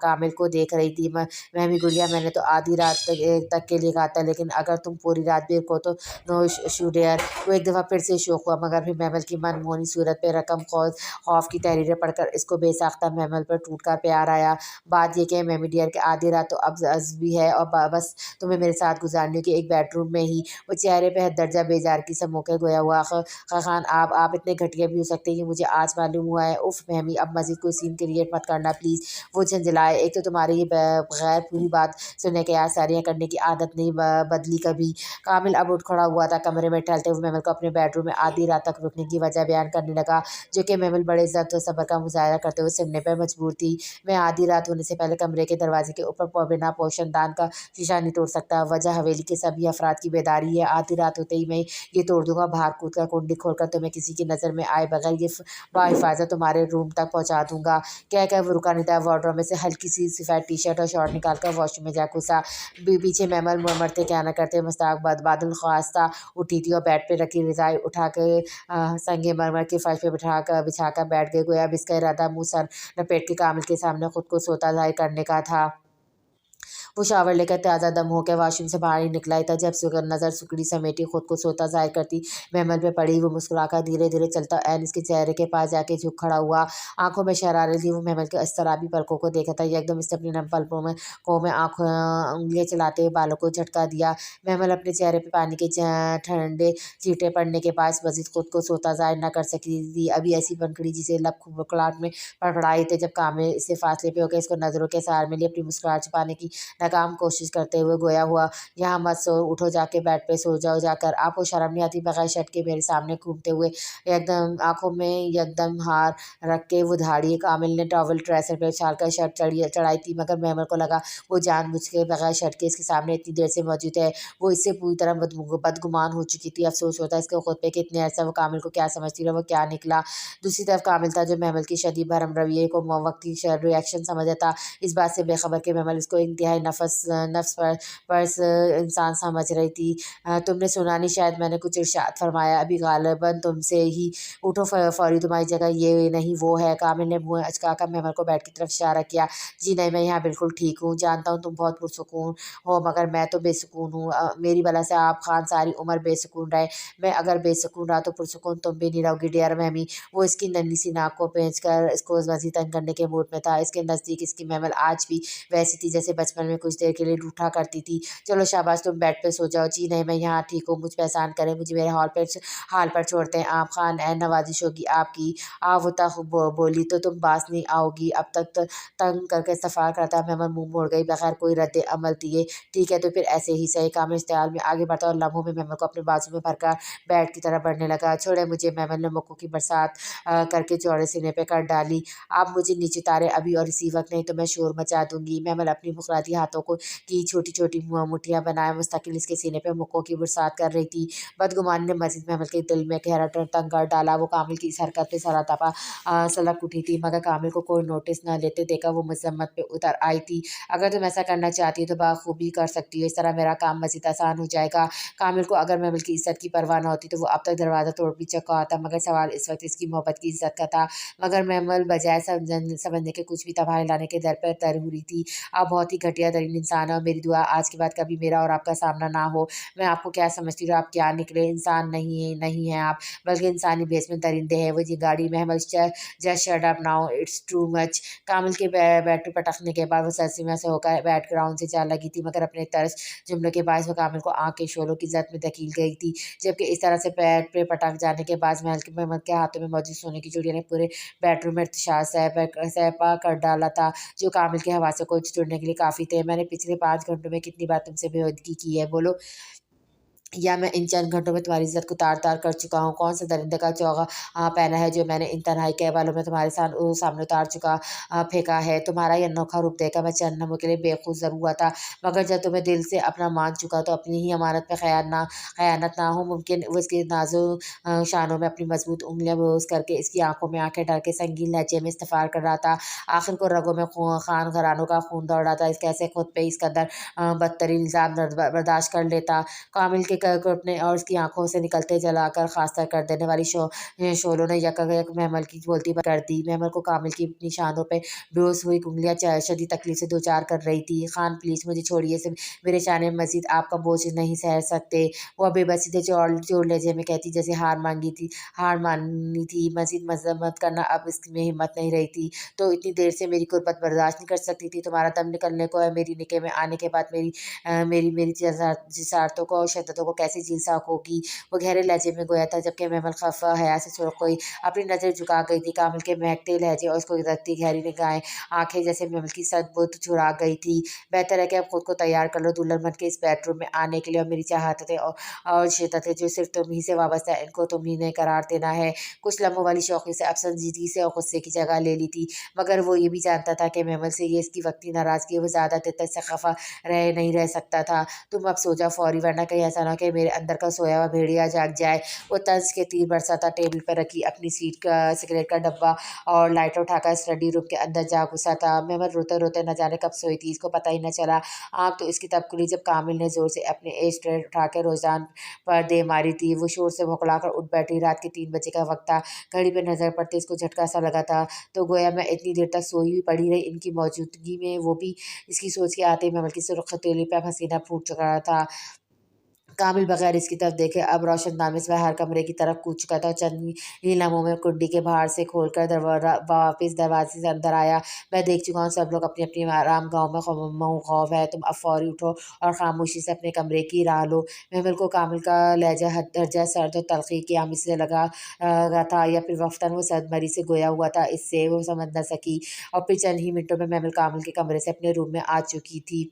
कामिल को देख रही थी। महमी गुड़िया, मैंने तो आधी रात तक के लिए कहा था, लेकिन अगर तुम पूरी रात भी को तो नो शुडेयर। वो एक दफ़ा फिर से शौक हुआ, मगर फिर महमल की मनमोहनी सूरत पे रकम खौफ की तहरीरें पढ़कर इसको बेसाख्ता महमल पर टूट कर प्यार आया। बात यह कि मेमी डियर के आधी रात तो अब भी है और बस तुम्हें मेरे साथ गुजारने की एक बेडरूम में ही। वो चेहरे पे दर्जा बेजारगी से मौके गोया हुआ। खान, आप इतने घटिया भी हो सकते हैं, ये मुझे आज मालूम हुआ है। उफ महमी, अब मजीद कोई सीन क्रिएट मत करना प्लीज़। वो झंझलाए। एक तो तुम्हारी ये बगैर पूरी बात सुनने के आसारियाँ करने की आदत नहीं बदली कभी। कामिल अब उठ खड़ा हुआ था। कमरे में टहलते हुए महमल को अपने बेडरूम में आधी रात तक रुकने की वजह बयान करने लगा, जो कि महमल बड़े ज़ब्त और सब्र का मुजाहरा करते हुए सुनने पर मजबूर थी। मैं आधी रात होने से पहले कमरे के दरवाजे के ऊपर बिना पोशनदान का शीशा नहीं तोड़ सकता। वजह हवेली के सभी अफराद की बेदारी है। आधी रात होते ही मैं ये तोड़ दूंगा, बाहर कूद कर कुंडी खोलकर तुम्हें किसी की नज़र में आए बगैर ये बाहिफाजत तुम्हारे रूम तक पहुँचा दूंगा। कह वो रुका नहीं था। वार्डरोब में से हल्की सी सफ़ेद टी शर्ट और शॉर्ट निकाल कर वॉशरूम में जा घुसा। पीछे महमल मरते क्या न करते मुस्ताक बादल ख्वास्ता उठी थी और बेड पे रखी रज़ाई उठा के संगे मरमर के फर्श पे बिछाकर बैठ गए। गोया अब इसका इरादा मुँह सर लपेट के कामिल के सामने खुद को सोता ज़ाहिर करने का था। वो शावर लेकर ताज़ा दम होकर वाशरूम से बाहर ही निकला ही था, जब नज़र सुकड़ी समेटी खुद को सोता ज़ाहिर करती महमल पे पड़ी। वो मुस्कुराकर धीरे धीरे चलता ऐन इसके चेहरे के पास जाके झुक खड़ा हुआ। आंखों में शरारे थी। वो महमल के अस्तराबी पलकों को देखा था। एकदम इसने अपनी नम पलकों में उंगलियाँ चलाते हुए बालों को झटका दिया। महमल अपने चेहरे पे पानी के ठंडे छींटे पड़ने के पास मजीद खुद को सोता ज़ाहिर न कर सकी थी। अभी ऐसी बनखड़ी जिसे लब खुबकलाहट में फड़फड़ाए थे, जब कामिल इससे फासले पे होकर इसको नज़रों के सहारे में लिए अपनी मुस्कुराहट छुपाने की नाकाम कोशिश करते हुए गोया हुआ, यहाँ मत सो, उठो, जाके बेड पे सो जाओ जाकर। आपको शर्म नहीं आती बगैर शर्ट के मेरे सामने घूमते हुए? एकदम आंखों में एकदम हार रख के वो धाड़ी। कामिल ने टॉवल ड्रेसर पे उछाल कर शर्ट चढ़ाई थी, मगर महमल को लगा वो जानबूझ के बगैर शर्ट के इसके सामने इतनी देर से मौजूद है। वो इससे पूरी तरह बदगुमान हो चुकी थी। अफसोस होता इसके खुद पे कि इतने ऐसा वो कामिल को क्या समझती रहा, वो क्या निकला। दूसरी तरफ कामिल था, जो महमल की शदीद भरम रवैये को वक्ती रिएक्शन समझता था, इस बात से बेखबर कि महमल इसको इंतहाई नफ्स परस इंसान समझ रही थी। तुमने सुना नहीं शायद, मैंने कुछ इरशाद फरमाया अभी, गालिबन तुमसे ही। उठो फौरी, तुम्हारी जगह ये नहीं वो है। कामिल ने मुँह अचकाकर महमल को बेड की तरफ इशारा किया। जी नहीं, मैं यहाँ बिल्कुल ठीक हूँ। जानता हूँ तुम बहुत पुरसुकून हो, मगर मैं तो बेसुकून हूँ। मेरी वजह से आप खान सारी उम्र बेसुकून रहे। मैं अगर बेसुकून रहा तो पुरसुकून तुम भी नहीं रहोगी डियर महमी। वो इसकी नन्ही सी नाक को पेंच कर इसको मज़ीद तंग करने के मूड में था। इसके नज़दीक इसकी महमल आज भी वैसी थी जैसे बचपन में कुछ देर के लिए रूठा करती थी, चलो शाबाश तुम बेड पे सो जाओ। जी नहीं, मैं यहाँ ठीक हूँ, मुझ पे एहसान करें, मुझे मेरे हाल पर छोड़ते हैं आप खान, नवाजिश होगी आपकी। आवता बोली तो तुम बास नहीं आओगी, अब तक तो तंग करके इस्तफार करता। मेमन मुंह मोड़ गई बगैर कोई रद्द अमल दिए। ठीक है तो फिर ऐसे ही सही। कामिल इश्तियाल में आगे बढ़ता और लम्हों में मेमन को अपने बाजू में भरकर बेड की तरफ बढ़ने लगा। छोड़े मुझे, मेमन ने मुक्कों की बरसात करके चौड़े सीने पे कर डाली। आप मुझे नीचे उतारे अभी और इसी वक्त, नहीं तो मैं शोर मचा दूंगी। मेमन अपनी मुखराती हाथों को की छोटी छोटी मुठ्ठियां बनाए मुस्तकिल इसके सीने पे मुक्कों की बरसात कर रही थी। बदगुमानी ने मजीद मेमन के दिल में गहरा तंग कर डाला। वो कामिल की इस हरकत पे सरा तपा सलग उठी थी, मगर कामिल को कोई नोटिस न लेते देखा वो मजम्मत पे उतर आई थी। अगर तुम ऐसा करना चाहती हो तो बाखूबी कर सकती हो, इस तरह मेरा काम मजीद आसान हो जाएगा। कामिल को अगर मेमन की इज्जत की परवाह न होती तो वो अब तक दरवाज़ा तोड़ भी चुका होता, मगर सवाल इस वक्त इसकी मोहब्बत की इज्जत का था। मगर मेमन बजाय समझने के कुछ भी तबाही लाने के दर पर तर हुई थी। आप बहुत ही घटिया तरीन इंसान है और मेरी दुआ आज के बाद कभी मेरा और आपका सामना ना हो। मैं आपको क्या समझती हूँ, आप क्या निकले, इंसान नहीं है आप, बल्कि इंसानी भेष में दरिंदे हैं। वो जी गाड़ी में just shut up now, it's too much. Kamil के बैट पे पटकने के बाद वो सरसीमा से होकर बैट ग्राउंड से जा लगी थी, मगर अपने तर्ज जुमले के बायस वो कामिल को आँख के शोलों की जद में धकेल गई थी। जबकि इस तरह से बैट पे पटक जाने के बाद महल के मेमन के हाथों में मौजूद सोने की चूड़ियों ने पूरे बेडरूम में इर्तिशाद सहपा कर डाला था, जो कामिल के हवासों को जुड़ने के लिए काफ़ी थे। मैंने पिछले 5 घंटों में कितनी बार तुमसे बेहूदगी की है बोलो, या मैं इन चंद घंटों में तुम्हारी इज्जत को तार-तार कर चुका हूँ? कौन से दरिंदे का चोगा पहना है जो मैंने इन तन्हाई के बालों में तुम्हारे सामने उतार चुका फेंका है? तुम्हारा ये अनोखा रूप देखकर मैं चंद लम्हों के लिए बेखुद ज़रूर हुआ था, मगर जब तुम्हें दिल से अपना मान चुका तो अपनी ही अमानत पे खयानत ना हो मुमकिन। वो इसके नाज़ुक शानों में अपनी मजबूत उंगलियां बेहोश करके इसकी आंखों में आंखें डाल के संगीन लहजे में इस्तफार कर रहा था। आखिर को रगों में खान घरानों का खून दौड़ रहा था। इस कैसे खुद पे इस कदर बदतरीन इल्ज़ाम बर्दाश्त कर लेता। कामिल के घुटने और उसकी आंखों से निकलते जलाकर खास्ता कर देने वाली शोलों ने यकायक महमल की बोलती बंद कर दी। महमल को कामिल की अपनी शानों पे बेहोश हुई उंगलियां शदीद तकलीफ से दो चार कर रही थी। खान प्लीज मुझे छोड़िए, सिर्फ मेरे शाने में मजीद आपका बोझ नहीं सह सकते। वह बेबसी से जोड़ लहजे में कहती जैसे हार मानी थी। मजीद मजम्मत करना अब इसमें हिम्मत नहीं रही थी। तो इतनी देर से मेरी गुर्बत बर्दाश्त नहीं कर सकती थी, तुम्हारा दम निकलने को है। मेरी निके में आने के बाद मेरी जिसारतों को और शिद्दतों को कैसे झील सकोगी? वो गहरे लहजे में गोया था, जबकि महमल खफा हया से सुर्ख हुई अपनी नज़र झुका गई थी। कामिल के महकते लहजे और उसको रखती गहरी निगाहें आंखें जैसे महमल की सदबुद चुरा गई थी। बेहतर है कि अब खुद को तैयार कर लो दुल्हन बन के इस बेडरूम में आने के लिए, और मेरी चाहतें और शिद्दतें जो सिर्फ तुम ही से वाबस्ता है, इनको तुम ही ने करार देना है। कुछ लम्हों वाली शौक़ी से अब संजीदगी से और गुस्से की जगह ले ली थी, मगर वो ये भी जानता था कि महमल से ये इसकी वक्ती नाराज़गी वो ज़्यादा देर तक से खफा नहीं रह सकता था। तुम अब सो जाओ फौरी, वरना कहीं ऐसा ना हो कि मेरे अंदर का सोया हुआ भेड़िया जाग जाए। वो तंज के तीर बरसाता टेबल पर रखी अपनी सिगरेट का डब्बा और लाइटर उठाकर स्टडी रूम के अंदर जा घुसा था। मेमन रोते रोते न जाने कब सोई थी, इसको पता ही न चला। आँख तो इसकी तब खुली जब कामिल ने जोर से अपने एज ट्रे उठा के रोजान पर दे मारी थी। वो शोर से भौंकलाकर उठ बैठी। रात के 3 बजे का वक्त था। घड़ी पे नजर पड़ते इसको झटका सा लगा था, तो गोया मैं इतनी देर तक सोई हुई पड़ी रही इनकी मौजूदगी में। वो भी इसकी सोच के आते ही मेमन की सुर्ख हथेली पे पसीना फूट चुका था। कामिल बगैर इसकी तरफ देखे अब रोशनदानी से हर कमरे की तरफ कूद चुका था और चंद ही लम्हों में कुंडी के बाहर से खोलकर वापिस दरवाजे से अंदर आया। मैं देख चुका हूँ सब लोग अपनी अपनी आराम गाँव में खौफ है, तुम अब फौरी उठो और खामोशी से अपने कमरे की राह लो। महमल को कामिल का लहजा दर्जा सर्द और तलखी की आमिज़ से लगा था, या फिर वफ्तन वो सदमरी से गोया हुआ था, इससे वो समझ न सकी। और फिर चंद ही मिनटों में महमल कामिल के कमरे से अपने रूम में आ चुकी थी।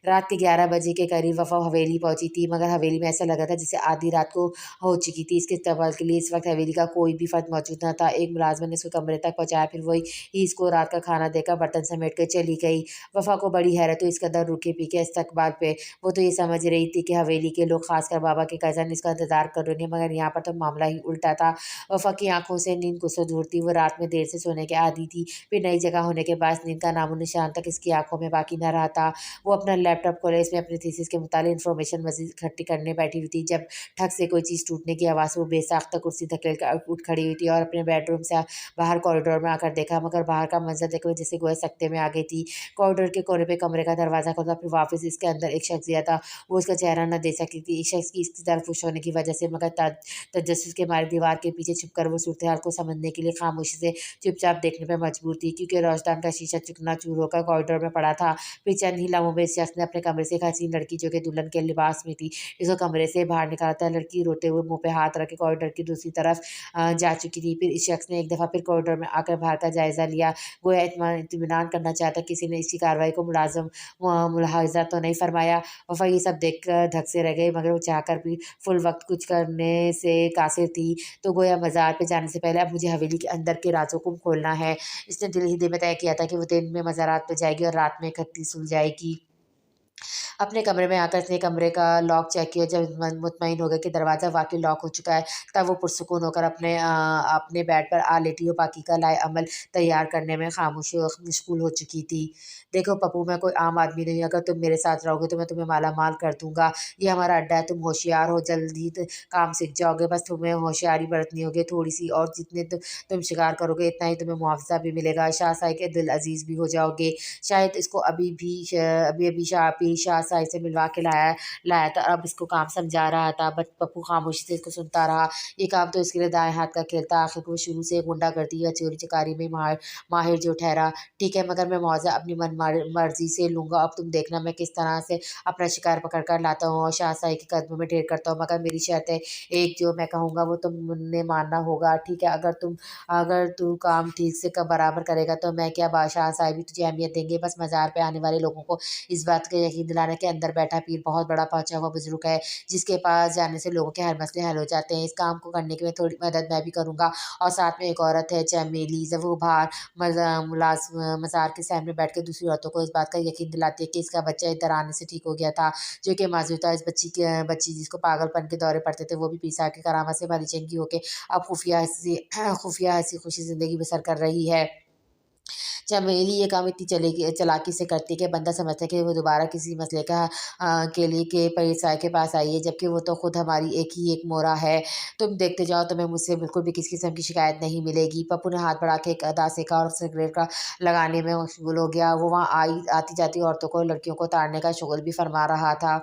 रात के 11 बजे के करीब वफ़ा हवेली पहुंची थी, मगर हवेली में ऐसा लगा था जैसे आधी रात को हो चुकी थी। इसके इस्तकबाल के लिए इस वक्त हवेली का कोई भी फर्द मौजूद न था। एक मुलाज़िम ने इसको कमरे तक पहुंचाया, फिर वही इसको रात का खाना देकर बर्तन समेट कर चली गई। वफ़ा को बड़ी हैरत हुई इस कदर रूखे पीके इस्तकबाल पे। वो तो ये समझ रही थी कि हवेली के लोग, खासकर बाबा के कज़न, इसका इंतज़ार कर रहे हैं, मगर यहाँ पर तो मामला ही उल्टा था। वफ़ा की आंखों से नींद कुछ दूर थी। वो रात में देर से सोने के आदी थी, फिर नई जगह होने के बाद नींद का नामो निशान तक इसकी आंखों में बाकी न रहा था। वो अपना लैपटॉप खोला, इसमें अपनी थीसिस के मुतालिक इन्फॉर्मेशन मज़ीद इकट्ठी करने बैठी हुई थी जब ठक से कोई चीज़ टूटने की आवाज़ से वो बेसाख्ता कुर्सी धकेल कर उठ खड़ी हुई थी और अपने बेडरूम से बाहर कॉरिडोर में आकर देखा, मगर बाहर का मंजर देखकर वो जैसे गोया सकते में आ गई थी। कॉरिडोर के कोने पे कमरे का दरवाज़ा खोला, फिर वापस इसके अंदर एक शख्स दिया था। वो उसका चेहरा न देख सकी थी। इस शख्स की इसकी तरफ खुश होने की वजह से, मगर तजस्सुस के मारे दीवार के पीछे छुपकर वो सूरत-ए-हाल को समझने के लिए खामोशी से चुपचाप देखने पे मजबूर थी, क्योंकि रोशनदान का शीशा चकनाचूर होकर कॉरिडोर में पड़ा था। फिर चंद ही लम्हों में इस शख्स ने अपने कमरे से एक हसीन लड़की, जो कि दुल्हन के लिबास में थी, इसको कमरे से बाहर निकाला था। लड़की रोते हुए मुँह पे हाथ रख के कॉरिडोर की दूसरी तरफ जा चुकी थी। फिर इस शख्स ने एक दफ़ा फिर कॉरिडोर में आकर बाहर का जायज़ा लिया, गोया इत्मीनान करना चाहता किसी ने इसकी कार्रवाई को मुलाहज़ा तो नहीं फरमाया। वफ़ा ये सब देख कर धक से रह गई, मगर वो चाहकर भी फुल वक्त कुछ करने से कासिर थी। तो गोया मज़ार पे जाने से पहले अब मुझे हवेली के अंदर के राज़ों को खोलना है। इसने दिल ही दिल में तय किया था कि वो दिन में मज़ारात पे जाएगी और रात में इकट्ठी सुल जाएगी। अपने कमरे में आकर इसने कमरे का लॉक चेक किया। जब मुतमईन हो गया कि दरवाज़ा वाक़ई लॉक हो चुका है, तब वो पुरसुकून होकर अपने बेड पर आ लेटी और बाकी का लाए अमल तैयार करने में मशगूल हो चुकी थी। देखो पप्पू, मैं कोई आम आदमी नहीं, अगर तुम मेरे साथ रहोगे तो मैं तुम्हें माला-माल कर दूँगा। ये हमारा अड्डा है, तुम होशियार हो, जल्दी काम सीख जाओगे। बस तुम्हें होशियारी बरतनी होगी थोड़ी-सी, और जितने तुम शिकार करोगे इतना ही तुम्हें मुआवज़ा भी मिलेगा। शाह के दिल अज़ीज़ भी हो जाओगे। शायद इसको अभी-अभी पीर शाह साहिब से मिलवा के लाया था, अब इसको काम समझा रहा था। बट पप्पू खामोशी से इसको सुनता रहा। ये काम तो इसके लिए दाएँ हाथ का खेल था। आखिर वो शुरू से गुंडागर्दी या चोरी-चकारी में माहिर जो ठहरा। ठीक है, मगर मैं मुआवज़ा अपनी मर्ज़ी से लूँगा। अब तुम देखना मैं किस तरह से अपना शिकार पकड़ कर लाता हूँ और शाह साहिब के कदमों में ढेर करता हूँ। मगर मेरी शर्त है एक, जो मैं कहूँगा वो तुमने मानना होगा, ठीक है? अगर तू काम ठीक से बराबर करेगा तो मैं क्या, बादशाह साहिब भी तुझे अहमियत देंगे। बस मज़ार पे आने वाले लोगों को इस बात का यकीन दिलाना कि अंदर बैठा पीर बहुत बड़ा पहुँचा हुआ बुज़ुर्ग है, जिसके पास जाने से लोगों के हर मसले हल हो जाते हैं। इस काम को करने के लिए थोड़ी मदद मैं भी करूँगा। और साथ में एक औरत है चमेली, जब वो बाहर मज़ार के सामने बैठ के दूसरी औरतों को इस बात का यकीन दिलाती है कि इसका बच्चा इधर आने से ठीक हो गया था, जो कि माज़ूर था। इस बच्ची जिसको पागलपन के दौरे पड़ते थे, वो भी पीर साहब की करामत से भली चंगी होके अब खुफिया हँसी खुशी ज़िंदगी बसर कर रही है। चमेली ये काम इतनी चालाकी से करती है कि बंदा समझता है कि वो दोबारा किसी मसले के लिए के पीर के पास आई है, जबकि वो तो खुद हमारी एक मोरा है। तुम देखते जाओ, तुम्हें मुझसे बिल्कुल भी किसी किस्म की शिकायत नहीं मिलेगी। पप्पू ने हाथ बढ़ा के एक अदा सेका और सिगरेट का लगाने में मशगूल हो गया। वो वहाँ आती जाती औरतों को, लड़कियों को ताड़ने का शुगल भी फरमा रहा था।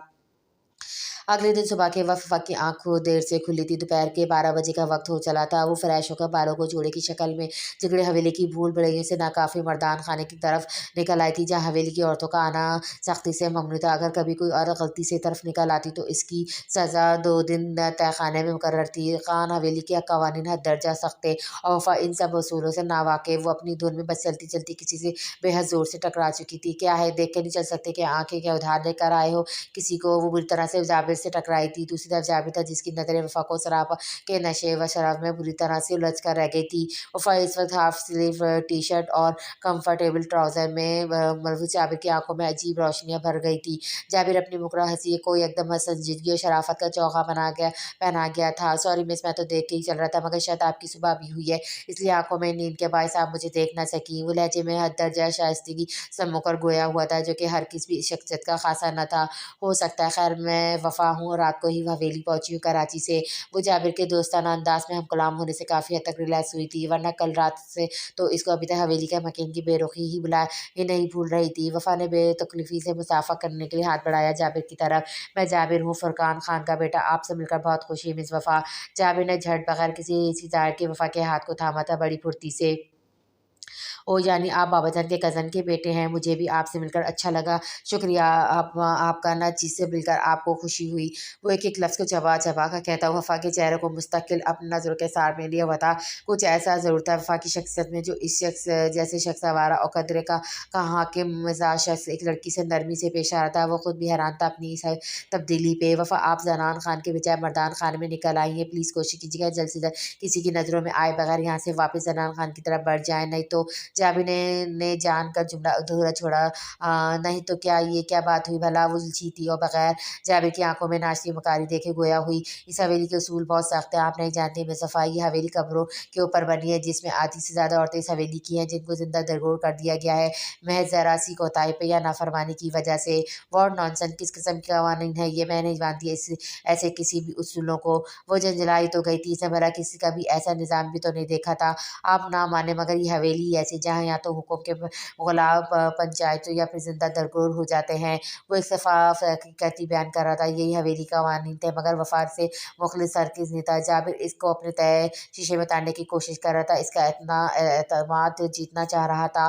अगले दिन सुबह के वक़्त वफ़ा की आँख देर से खुली थी। दोपहर के 12 बजे का वक़्त हो चला था। वो फ्रेश होकर बालों को जोड़े की शक्ल में जिगरे हवेली की भूल-भुलैयों से नाकाफ़ी मर्दान खाने की तरफ निकल आई थी, जहाँ हवेली की औरतों का आना सख्ती से ममनू था। अगर कभी कोई औरत गलती से तरफ निकल आती तो इसकी सज़ा 2 दिन तहख़ाने में मुकर्रर थी। ख़ान हवेली के कवानीन हद दर्जा सख्त थे और वफ़ा इन सब उसूलों से नावाकिफ़। वो अपनी धुन में बस चलती-चलती किसी से बेहद ज़ोर से टकरा चुकी थी। क्या है, देख के नहीं चल सकते कि आँखें क्या उधार लेकर आए हो किसी को? वो बुरी तरह से जाबिर से टकराई थी। दूसरी तरफ जाबिर था, जिसकी नज़रें वफ़ा को शराब के नशे व शराब में बुरी तरह से उलझ कर रह गई थी। वफ़ा इस वक़्त हाफ स्लीव टी-शर्ट और कम्फर्टेबल ट्राउज़र में मलबूस जाबिर की आँखों में अजीब रोशनियाँ भर गई थी। जाबिर अपनी मुकर्रर हँसी को एकदम संजीदगी और शराफ़त का चोगा पहना गया था। सॉरी मिस, मैं तो देख के ही चल रहा था, मगर शायद आपकी सुबह अभी हुई है, इसलिए आँखों में नींद के बायस आप मुझे देख ना सकीं। वो लहजे में हद दर्जा शाइस्तगी सम्मोकर गोया हुआ था, जो कि हर किसी शख्सियत का ख़ासा न था। हो सकता है, खैर मैं वफ़ा हूँ, रात को ही हवेली पहुँची हूँ कराची से। वो जाबिर के दोस्ताना अंदाज़ में हम कलाम होने से काफ़ी हद तक रिलैक्स हुई थी, वरना कल रात से तो इसको अभी तक हवेली के मकीन की बेरुखी ही नहीं भूल रही थी। वफ़ा ने बेतकल्लुफ़ी से मुसाफ़ा करने के लिए हाथ बढ़ाया जाबिर की तरफ। मैं जाबिर हूँ, फुरकान खान का बेटा, आपसे मिलकर बहुत खुशी है मिस वफ़ा। जाबिर ने झट बगैर किसी इज़्हार के वफ़ा के हाथ को थामा था बड़ी फुर्ती से। ओह! यानी आप बाबाजान के कज़न के बेटे हैं, मुझे भी आपसे मिलकर अच्छा लगा। शुक्रिया, आपका ना चीज़ से मिलकर आपको खुशी हुई। वो एक-एक लफ्ज़ को चबा-चबा कर कहता हुआ वफ़ा के चेहरे को मुस्तकिल अपनी नज़रों के सार में लिए हुआ था। कुछ ऐसा ज़रूर था वफ़ा की शख्सियत में जो इस शख्स जैसे शख्स आवारा और कदरे का हाकिम मिज़ाज शख्स एक लड़की से नरमी से पेश आ रहा था। वो खुद भी हैरान था अपनी इस तब्दीली पे। वफ़ा, आप ज़नान खान के बजाय मर्दान खाने में निकल आई हैं। प्लीज़ कोशिश कीजिएगा जल्द से जल्द किसी की नज़रों में आए बगैर यहाँ से वापस ज़नान खान की तरफ बढ़ जाएँ, नहीं तो जाबिर ने जानकर जुमला अधूरा छोड़ा। नहीं तो क्या, ये क्या बात हुई भला? वो उलझी थी और बगैर जाबिर की आंखों में नाचती मकारी देखे गोया हुई। इस हवेली के उसूल बहुत सख्त है, आप नहीं जानते बेसफाई। ये हवेली कब्रों के ऊपर बनी है, जिसमें आधी से ज्यादा औरतें इस हवेली की हैं, जिनको जिंदा दरगोर कर दिया गया है महज जरा सी कोताही पे या नाफरमानी की वजह से। वॉट नॉनसेंस, किस किस्म की कवानीन है ये? मैं नहीं जानती ऐसे किसी भी उसूलों को। वो जंजलाई तो गई थी, इसने भला किसी का भी ऐसा निज़ाम भी तो नहीं देखा था। आप ना माने मगर ये हवेली ही ऐसी, जहाँ या तो हुक्म के गुलाब पंचायतों या फिर जिंदा दरगोर हो जाते हैं। वो एक साफ हकीकत बयान कर रहा था। यही हवेली का कावानीन थे, मगर वफाद से मुखलिस हरगिज़ नहीं था। जाबिर इसको अपने तय शीशे में उतारने की कोशिश कर रहा था, इसका इतना एतमाद जीतना चाह रहा था।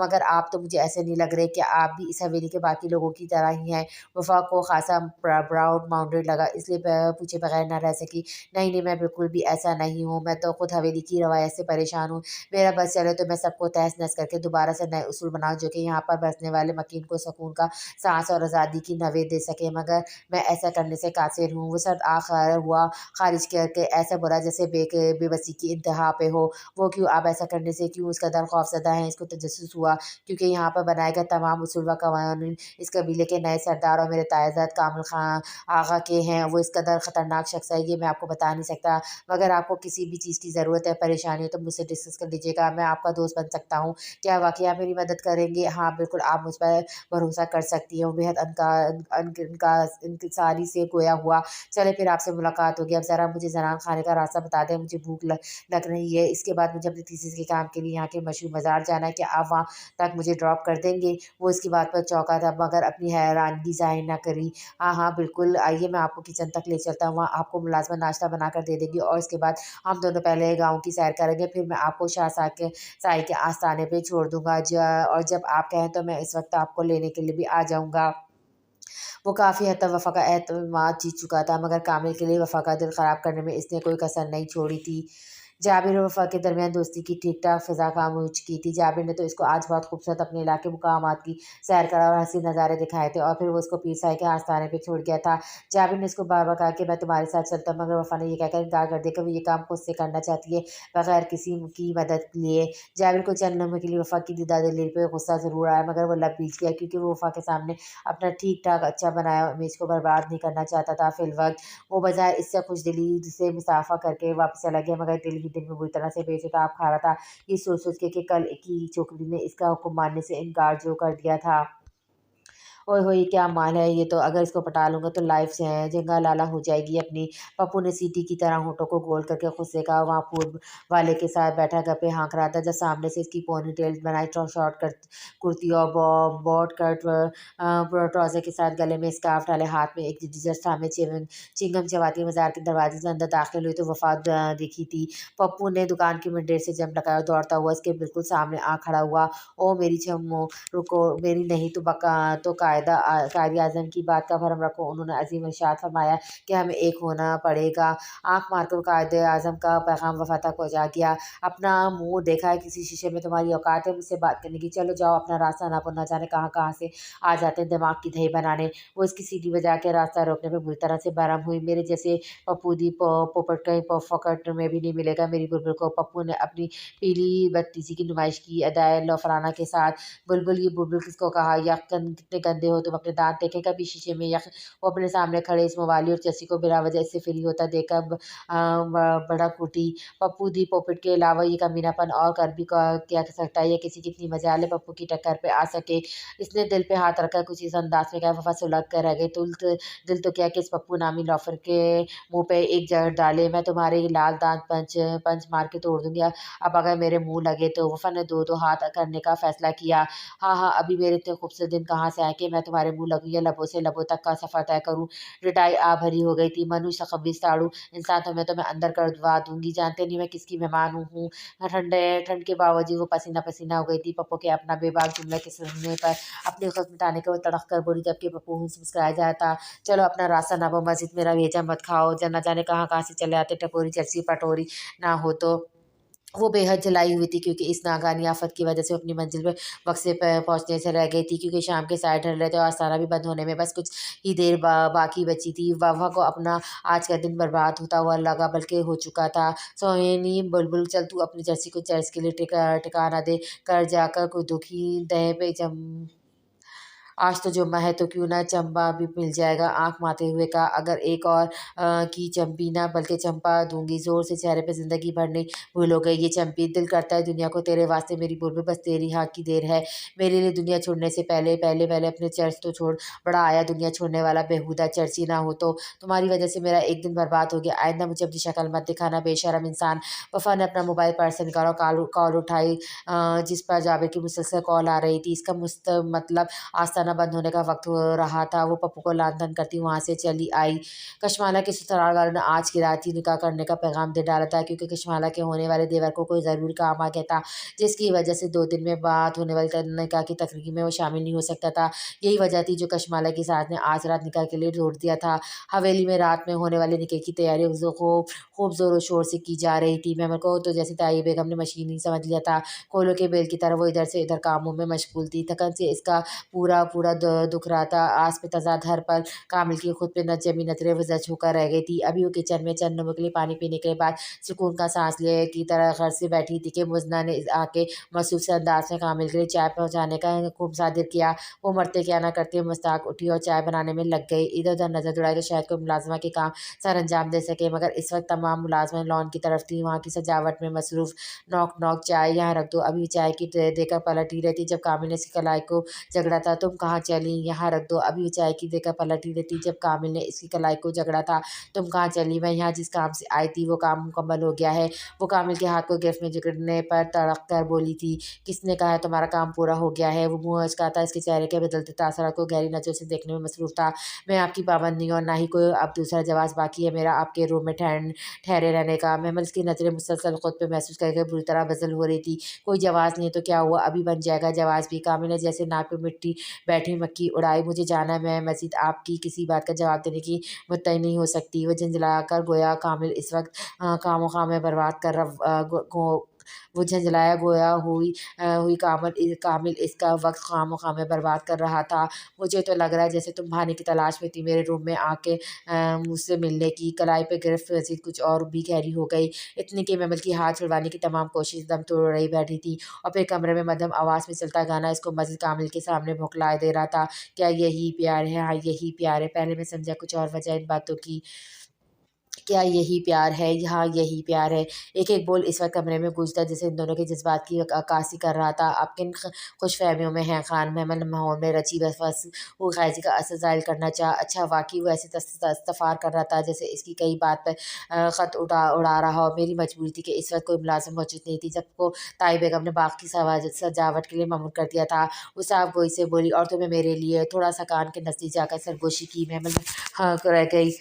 मगर आप तो मुझे ऐसे नहीं लग रहे कि आप भी इस हवेली के बाकी लोगों की तरह ही हैं। वफा को खासा प्राउड माउंटेड लगा, इसलिए पूछे बगैर न रह सकी। नहीं नहीं, मैं बिल्कुल भी ऐसा नहीं हूँ, मैं तो खुद हवेली की रवायत से परेशान हूँ। मेरा बस चले तो मैं सबको तहस नहस करके दोबारा से नए उसूल बनाऊँ, जो कि यहाँ पर बसने वाले मकीन को सुकून का सांस और आज़ादी की नवेद दे सके। मगर मैं ऐसा करने से कासिर हूँ। वो सर आखिर हुआ खारिज करके ऐसा बोला जैसे बेबसी की इंतहा पे हो। वो क्यों? आप ऐसा करने से क्यों इस कदर खौफजदा हैं? इसको तजस्सुस हुआ, क्योंकि यहाँ पर बनाए गए तमाम उसूल व कवानीन इस कबीले के नए सरदार और मेरे तायजाद कामिल खां आगा के हैं। वो इस कदर ख़तरनाक शख्स है, ये मैं आपको बता नहीं सकता। मगर आपको किसी भी चीज़ की ज़रूरत है, परेशानी हो, तो मुझसे डिस्कस कर लीजिएगा, मैं आपका दोस्त बन सकता हूँ। क्या वाकई आप मेरी मदद करेंगे? हाँ बिल्कुल, आप मुझ पर भरोसा कर सकती हैं। वो बेहद इनकिसारी से गोया हुआ। चले फिर आपसे मुलाकात होगी। अब ज़रा मुझे ज़नान खाने का रास्ता बता दें, मुझे भूख लग रही है। इसके बाद मुझे अपनी थीसिस के काम के लिए यहाँ के मशहूर मज़ार जाना है। क्या आप वहाँ तक मुझे ड्रॉप कर देंगे? वो इसकी बात पर चौंका था, मगर अपनी हैरानगी ज़ाहिर न करी। हाँ हाँ बिल्कुल, आइए मैं आपको किचन तक ले चलता हूँ, वहाँ आपको मुलाज़िमत नाश्ता बना कर दे देगी और इसके बाद हम दोनों पहले गाँव की सैर करेंगे, फिर मैं आपको शाह के आस्थाने पे छोड़ दूँगा। और जब आप कहें तो मैं इस वक्त आपको लेने के लिए भी आ जाऊँगा। वो काफ़ी हद तक वफ़ा का एतमाद जीत चुका था, मगर कामिल के लिए वफ़ा का दिल ख़राब करने में इसने कोई कसर नहीं छोड़ी थी। जाबिर और वफ़ा के दरमियान दोस्ती की ठीक-ठाक फ़िज़ा काम हो चुकी थी। जाबिर ने तो इसको आज बहुत खूबसूरत अपने इलाके मुकामात की सैर करा और हसीन नज़ारे दिखाए थे, और फिर वो उसको पीर साईं के आस्थाने पे छोड़ गया था। जाबिर ने इसको बार-बार कहा कि मैं तुम्हारे साथ चलता हूँ, मगर वफ़ा ने ये कहकर इनकार कर दिया कि वो ये काम खुद से करना चाहती है, बगैर किसी की मदद लिए। जाबिर को चंद लम्हों के लिए वफ़ा की दीदार-दिली पे गुस्सा ज़रूर आया, मगर वो लब भीच गया, क्योंकि वो वफ़ा के सामने अपना ठीक-ठाक अच्छा बनाया इमेज को बर्बाद नहीं करना चाहता था। फ़िलवक़्त वो बजाय इससे खुशदिली से मुसाफ़ा करके वापस चला गया, मगर दिल ही दिल में बुरी तरह से बेशताब खा रहा था, ये सोच-सोच के कि कल की छोकरी ने इसका हुक्म मानने से इनकार जो कर दिया था। ओए होए! क्या माल है ये तो, अगर इसको पटा लूँगा तो लाइफ़ से झंगा लाला हो जाएगी अपनी। पप्पू ने सीटी की तरह होठों को गोल करके खुद से कहा। वहाँ पूर्व वाले के साथ बैठा गप्पे हाँक रहा था, जब सामने से इसकी पोनीटेल बनाई शॉर्ट कट कुर्ती और बॉट कट ट्राउज़र के साथ गले में स्कार्फ़ डाले, हाथ में एक डिजर्ट थामे चिंगम चबाती मज़ार के दरवाज़े से अंदर दाखिल हुई तो वफ़ात दिखी थी। पप्पू ने दुकान की मुंडेर से जंप लगाया और दौड़ता हुआ इसके बिल्कुल सामने आ खड़ा हुआ। "ओ मेरी छम्मो, रुको, मेरी नहीं तो तो कायद-ए-आज़म की बात का भरम रखो।" उन्होंने अज़ीम इरशाद फरमाया कि हमें एक होना पड़ेगा। आँख मारकर वो कायद-ए-आज़म का पैगाम वफ़ा तक पहुँचा दिया। "अपना मुँह देखा है किसी शीशे में? तुम्हारी औकात है मुझसे बात करने की? चलो जाओ अपना रास्ता नापो, न जाने कहाँ-कहाँ से आ जाते हैं दिमाग की दही बनाने।" वो इसकी सीटी बजा के रास्ता रोकने पे बुरी तरह से बरहम हुई। "मेरे जैसे पप्पूदी पोपट कहीं फ़कट में भी नहीं मिलेगा मेरी बुलबुल को।" पप्पू ने अपनी पीली बत्तीसी की नुमाइश की अदाए लौफराना के साथ। "बुलबुल, ये बुलबुल किसको कहा? यक कितने गंदे हो तुम, अपने दाँत देखे कभी शीशे में? यक।" वो अपने सामने खड़े इस मवाली और चसी को बिला वजह इससे फ्री होता देखकर भड़क उठी। पप्पू दी पोपट के अलावा ये कमीनापन और कर भी क्या कर सकता है? ये किसी की इतनी मजाल है पप्पू की टक्कर पे आ सके? इसने दिल पे हाथ रखकर कुछ इस अंदाज में कहा। वफ़ा सुलग कर रह गई। दिल तो क्या कि इस पप्पू नामी लॉफर के मुँह पे एक जहर डाले, मैं तुम्हारे ये लाल दाँत पंच पंच मार के तोड़ दूँगी अब अगर मेरे मुँह लगे तो। वफ़ा ने दो-दो हाथ करने का फ़ैसला किया। "हाँ, हाँ, अभी मेरे इतने खूबसूरत दिन कहाँ से आए कि मैं तुम्हारे मुँह लगूँ या लबों से लबों तक का सफ़र तय करूँ?" रिटाई आ भरी हो गई थी। "मनुष्य खबीस साड़ू इंसान तो मैं अंदर करवा दूँगी। जानते नहीं मैं किसकी मेहमान हूँ।" ठंड के बावजूद वो पसीना-पसीना हो गई थी। पप्पू के अपना बेबाक जुमले के सुनने पर अपनी खुद मिटाने को वो तड़प कर बोली, जबकि पप्पू मुस्कुराया जाता। "चलो अपना रास्ता नापो, मस्जिद मेरा भेजा मत खाओ, न जाने कहाँ-कहाँ से चले आते टपोरी चरसी पटोरी ना हो तो।" वो बेहद जलाई हुई थी, क्योंकि इस नाकानी आफत की वजह से वो अपनी मंजिल पे वक्त से पहुंचने से रह गई थी, क्योंकि शाम के साए ढल रहे थे और आस्थाना भी बंद होने में बस कुछ ही देर बाकी बची थी। वफ़ा को अपना आज का दिन बर्बाद होता हुआ लगा, बल्कि हो चुका था। सोहिनी बुलबुल, चल तू अपनी जर्सी को चर्च के लिए ठिकाना दे कर, जाकर कोई दुखी दह पे जम आज तो जुम्मा है, तो क्यों ना चंपा भी मिल जाएगा। आंख मारते हुए कहा, अगर एक और की चंपी ना बल्कि चंपा दूंगी। जोर से चेहरे पे जिंदगी भर नहीं भूल हो गई ये चंपी। दिल करता है दुनिया को तेरे वास्ते मेरी बुलबुल, बस तेरी हाँ की देर है। मेरे लिए दुनिया छोड़ने से पहले पहले पहले अपने चर्च तो छोड़। बड़ा आया दुनिया छोड़ने वाला, बेहुदा चर्ची ना हो तो। तुम्हारी वजह से मेरा एक दिन बर्बाद हो गया। आइंदा मुझे अपनी शक्ल मत दिखाना, बेशरम इंसान। वफा ने अपना मोबाइल पर्स से निकाला, कॉल उठाई, जिस पर जावेद की मुसलसल कॉल आ रही थी। इसका मतलब आस्थाना बंद होने का वक्त हो रहा था। वो पप्पू को लान-तान करती वहाँ से चली आई। कशमाला के ससुराल वालों ने आज की रात ही निकाह करने का पैगाम दे डाला था, क्योंकि कशमाला के होने वाले देवर को कोई ज़रूरी काम आ गया था, जिसकी वजह से 2 दिन में बाद होने वाली निकाह की तकरीब में वो शामिल नहीं हो सकता था। यही वजह थी जो कशमाला की सास ने आज रात निकाह के लिए जोड़ दिया था। हवेली में रात में होने वाले निकाह की तैयारी खूब ज़ोरों शोर से की जा रही थी। मेमन को तो जैसे ताई बेगम ने मशीन ही समझ लिया था। कोयलों के बेल की तरह वो इधर से इधर कामों में मशगूल थी। थकन से इसका पूरा पूरा दुख रहा था। आस पे तज़ा घर पर कामिल की खुद पे न जमी नजरें वो जच होकर रह गई थी। अभी वो किचन में चंद नमक के लिए पानी पीने के बाद सुकून का सांस लिए की तरह घर से बैठी थी कि मुजना ने आके मसरूफ से अंदाज में कामिल के लिए चाय पहुँचाने का खूब सादिर किया। वो मरते क्या ना करते मुस्ताक उठी और चाय बनाने में लग गई। इधर उधर नजर दौड़ाई तो शायद कोई मुलाजमा के काम सर अंजाम दे सके, मगर इस वक्त तमाम मुलाजमें लॉन की तरफ थी, वहाँ की सजावट में मसरूफ। नॉक नॉक, चाय यहाँ रख दो। अभी चाय की ट्रे देकर पलट ही रहती जब कामिल ने इसकी कलाई को झगड़ा था। तुम कहाँ चली, यहाँ रख दो। अभी वो चाय की देकर पलट ही रहती जब कामिल ने इसकी कलाई को झगड़ा था। तुम कहाँ चली, मैं यहाँ जिस काम से आई थी वो काम मुकम्मल हो गया है। वो कामिल के हाथ को गिरफ्त में जकड़ने पर तड़क कर बोली थी, किसने कहा है तुम्हारा काम पूरा हो गया है। वो मुँह अचकाता इसके चेहरे के बदलते तासरात को गहरी नजरों से देखने में मसरूफ था। मैं आपकी पाबंद नहीं हूँ और ना ही कोई अब दूसरा जवाब बाकी है मेरा आपके रूम में ठहरे रहने का। महमल की नज़रें मुसलसल खुद पे महसूस करके बुरी तरह बदल हो रही थी। कोई जवाब नहीं है तो क्या हुआ, अभी बन जाएगा जवाब भी। कामिल ने जैसे नाक पे मिट्टी बैठी मक्खी उड़ाई। मुझे जाना, मैं मज़ीद आपकी किसी बात का जवाब देने की मुद्दई नहीं हो सकती। वो झंझलाकर गोया कामिल इस वक्त खामोखा में बर्बाद कर वो झंझलाया गोया हुई कामिल इसका वक्त खामोखा में बर्बाद कर रहा था। मुझे तो लग रहा है जैसे तुम बहाने की तलाश में थी मेरे रूम में आके मुझसे मिलने की। कलाई पे गिरफ्त मजीद कुछ और भी गहरी हो गई। इतनी कि महमल की हाथ छुड़वाने की तमाम कोशिश दम तोड़ रही बैठी थी, और फिर कमरे में मध्यम आवाज़ में चलता गाना इसको मज़ीद कामिल के सामने भौंकला दे रहा था। क्या यही प्यार है, हाँ यही प्यार है। पहले मैं समझा कुछ और वजह इन बातों की। क्या यही प्यार है, हाँ यही प्यार है। एक एक बोल इस वक्त कमरे में गूंजता जैसे इन दोनों के जज्बात की अक्कासी कर रहा था। अब किन खुशफहमियों में हैं खान महमद माहौल में रची बस वो खैजी का असर ज़ाहिर करना चाह। अच्छा वाकई वो ऐसे इस्तफार कर रहा था जैसे इसकी कई बात पर ख़त उड़ा रहा हो। मेरी मजबूरी थी कि इस वक्त कोई मुलाजिम मौजूद नहीं थी जबको ताई बेगम ने बाग की सजावट के लिए मामूर कर दिया था। वो साफ गोई से बोली, और तुम्हें मेरे लिए थोड़ा सा कान के नज़दीक जाकर सरगोशी की। महमद हाँ रह गई।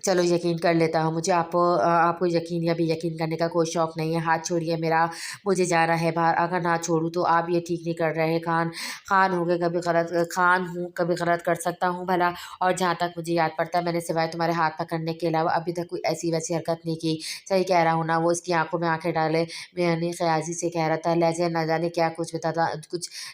चलो यकीन कर लेता हूँ, मुझे आपको यकीन या बेयकीन करने का कोई शौक़ नहीं है। हाथ छोड़िए मेरा, मुझे जाना है बाहर। अगर ना छोड़ूँ तो आप ये ठीक नहीं कर रहे हैं खान हो गए कभी गलत खान हूँ कभी गलत कर सकता हूँ भला। और जहाँ तक मुझे याद पड़ता है मैंने सिवाय तुम्हारे हाथ पकड़ने के अलावा अभी तक कोई ऐसी वैसी हरकत नहीं की। सही कह रहा हूँ ना। वो इसकी आंखों में आंखें डाले मैंने ख्याजी से कह रहा था, लहजे न जाने क्या कुछ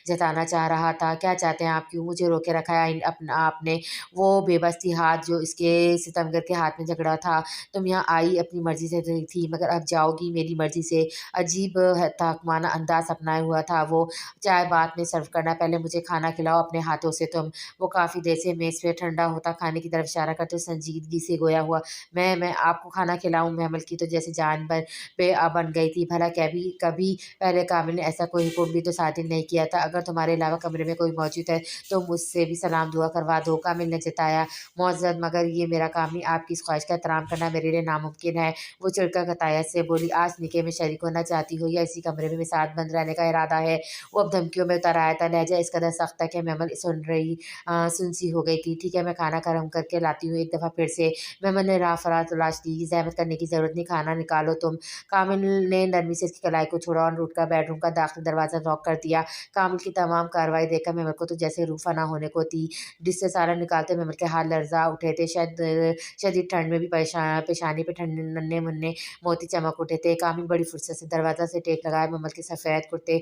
जताना चाह रहा था। क्या चाहते हैं आप, क्यों मुझे रोके रखा है आपने। वो बेबस थी, हाथ जो इसके सितमगर के हाथ में झगड़ा था। तुम यहाँ आई अपनी मर्जी से थी, मगर अब जाओगी मेरी मर्जी से। अजीब ताकमाना अंदाज अपनाया हुआ था वो। चाय बाद में सर्व करना, पहले मुझे खाना खिलाओ अपने हाथों से तुम। वो काफ़ी देर से मेज़ पे ठंडा होता खाने की तरफ इशारा करते संजीदगी से गोया हुआ। मैं आपको खाना खिलाऊं। महमल की तो जैसे जान बन गई थी। भला कभी कभी पहले कामिल ने ऐसा कोई हुक्म भी तो सादिर नहीं किया था। अगर तुम्हारे अलावा कमरे में कोई मौजूद है तो मुझसे भी सलाम दुआ करवा दो। कामिल ने जताया, मौजूद, मगर ये मेरा काम नहीं, आप आपकी इस ख्वाहिश का एहतराम करना मेरे लिए नामुमकिन है। वो चिढ़कर कतायत से बोली, आज निकाह में शरीक होना चाहती हो या इसी कमरे में साथ बंद रहने का इरादा है? वो अब धमकियों में उतर आया था। लहजा इस कदर सख्त था कि महमल सुन सी हो गई थी। ठीक है, मैं खाना गर्म करके लाती हूँ। एक दफ़ा फिर से महमल ने राह फरार तलाश दी। ज़हमत करने की ज़रूरत नहीं, खाना निकालो तुम। कामिल ने नरमी से उसकी कलाई को छोड़ा और उठकर बेडरूम का दाखिली दरवाज़ा लॉक कर दिया। कामिल की तमाम कार्रवाई देखकर महमल को तो जैसे रूह फ़ना होने को थी। डिश से सालन निकालते महमल के हाथ लर्ज़ा उठे थे। शायद शदीद ठंड में भी पेशानी पे नन्हे-मुन्ने मोती चमक उठे थे। कामिल बड़ी फुर्सत से दरवाज़ा से टेक लगाए महमल के सफ़ेद कुर्ते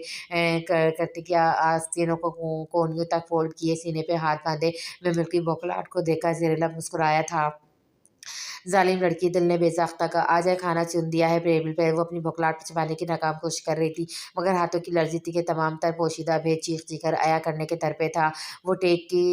करते की आस्तीनों को कोहनियों तक फ़ोल्ड किए, सीने पे हाथ बाँधे महमल की बौखलाहट को देखकर ज़ेरे लब मुस्कुराया था। ज़ालिम लड़की, दिल ने बेसाख्ता का आ जाए खाना चुन दिया है टेबल पे। वो अपनी भुखलाहट छिपाने की नाकाम कोशिश कर रही थी, मगर हाथों की लर्ज़ी थी कि तमाम तर पोशीदा भेद चीख-चीख कर अया करने के दर पे था। वो टेक की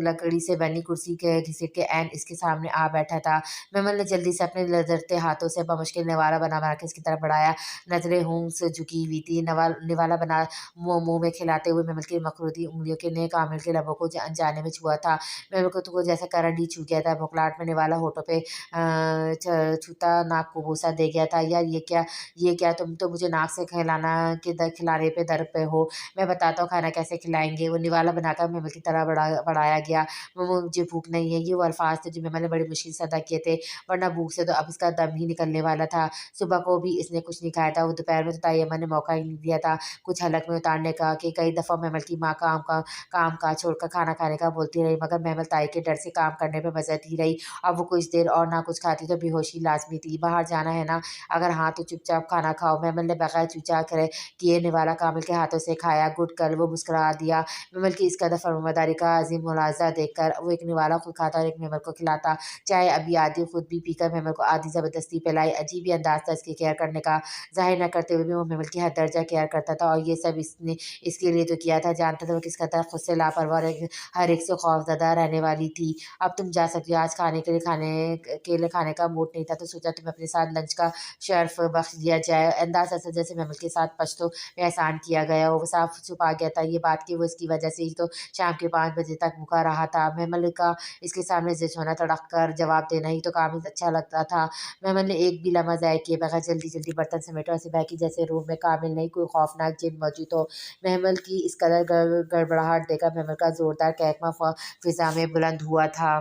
लकड़ी से बनी कुर्सी के घसीट के ऐन इसके सामने आ बैठा था। महमल ने जल्दी से अपने लरज़ते हाथों से बमुश्किल निवाला बना-बना के इसकी तरफ बढ़ाया। नज़रें होंठ से झुकी हुई थी। निवाला बना मुँह में खिलाते हुए महमल की मखरूती उँगलियों के ने कामिल के लबों को अनजाने में छुआ था। महमल को तो जैसे करंट ही छू गया था। भुखलाहट में निवाला होठों पे छूता नाक को बोसा दे गया था। यार ये क्या तुम तो मुझे नाक से खिलाने पे दर पे हो। मैं बताता हूँ खाना कैसे खिलाएंगे। वो निवाला बनाकर महमल की तरह बढ़ाया गया। मुझे भूख नहीं है, ये वो अल्फाज थे जो महमल ने बड़ी मुश्किल से अदा किए थे, वरना भूख से तो अब इसका दम ही निकलने वाला था। सुबह को भी इसने कुछ नहीं खाया था। वो दोपहर में तो तायम्मा ने मौका ही नहीं दिया था कुछ हलक में उतारने का कि कई दफ़ा महमल की माँ काम काज छोड़कर खाना खाने का बोलती रही, मगर महमल ताई के डर से काम करने पे मज़ती रही। अब वो कुछ देर और ना कुछ खाती तो बेहोशी लाज़मी थी। बाहर जाना है ना? अगर हाँ तो चुपचाप खाना खाओ। महमल ने बगैर चूचा किए निवाला कामिल के हाथों से खाया। गुड गर्ल, वो मुस्कुरा दिया। महमल की इस कदर फर्माबरदारी का अज़ीम मुलाहज़ा देखकर वो एक निवाला खुद खाता और एक महमल को खिलाता। चाय अभी आधी खुद भी पीकर महमल को आधी ज़बरदस्ती पिलाई। अजीब ही अंदाज़ था इसकी केयर करने का। ज़ाहिर न करते हुए भी वो महमल की हद दर्जा केयर करता था, और ये सब इसने इसके लिए तो किया था। जानता था वो किस कदर खुद से लापरवाह और हर एक से खौफज़दा रहने वाली थी। अब तुम जा सकती हो। आज खाने का मूड नहीं था, तो सोचा तुम्हें अपने साथ लंच का शर्फ़ बख्श दिया जाए। अंदाज़ ऐसा जैसे महमल के साथ पश्तो में एहसान किया गया हो। वो साफ छुपा गया था ये बात कि वो इसकी वजह से ही तो शाम के 5 बजे तक भूखा रहा था। महमल का इसके सामने ज़िद होना, तड़क कर जवाब देना ही तो कामिल अच्छा लगता था। महमल ने एक भी लम्हा ज़ाया किए बगैर जल्दी-जल्दी बर्तन समेटा और सिपाही की जैसे रूम में कामिल नहीं कोई खौफनाक जिन मौजूद हो। महमल की इस कदर गड़बड़ाहट देखकर महमल का ज़ोरदार कहकमा फ़िज़ा में बुलंद हुआ था।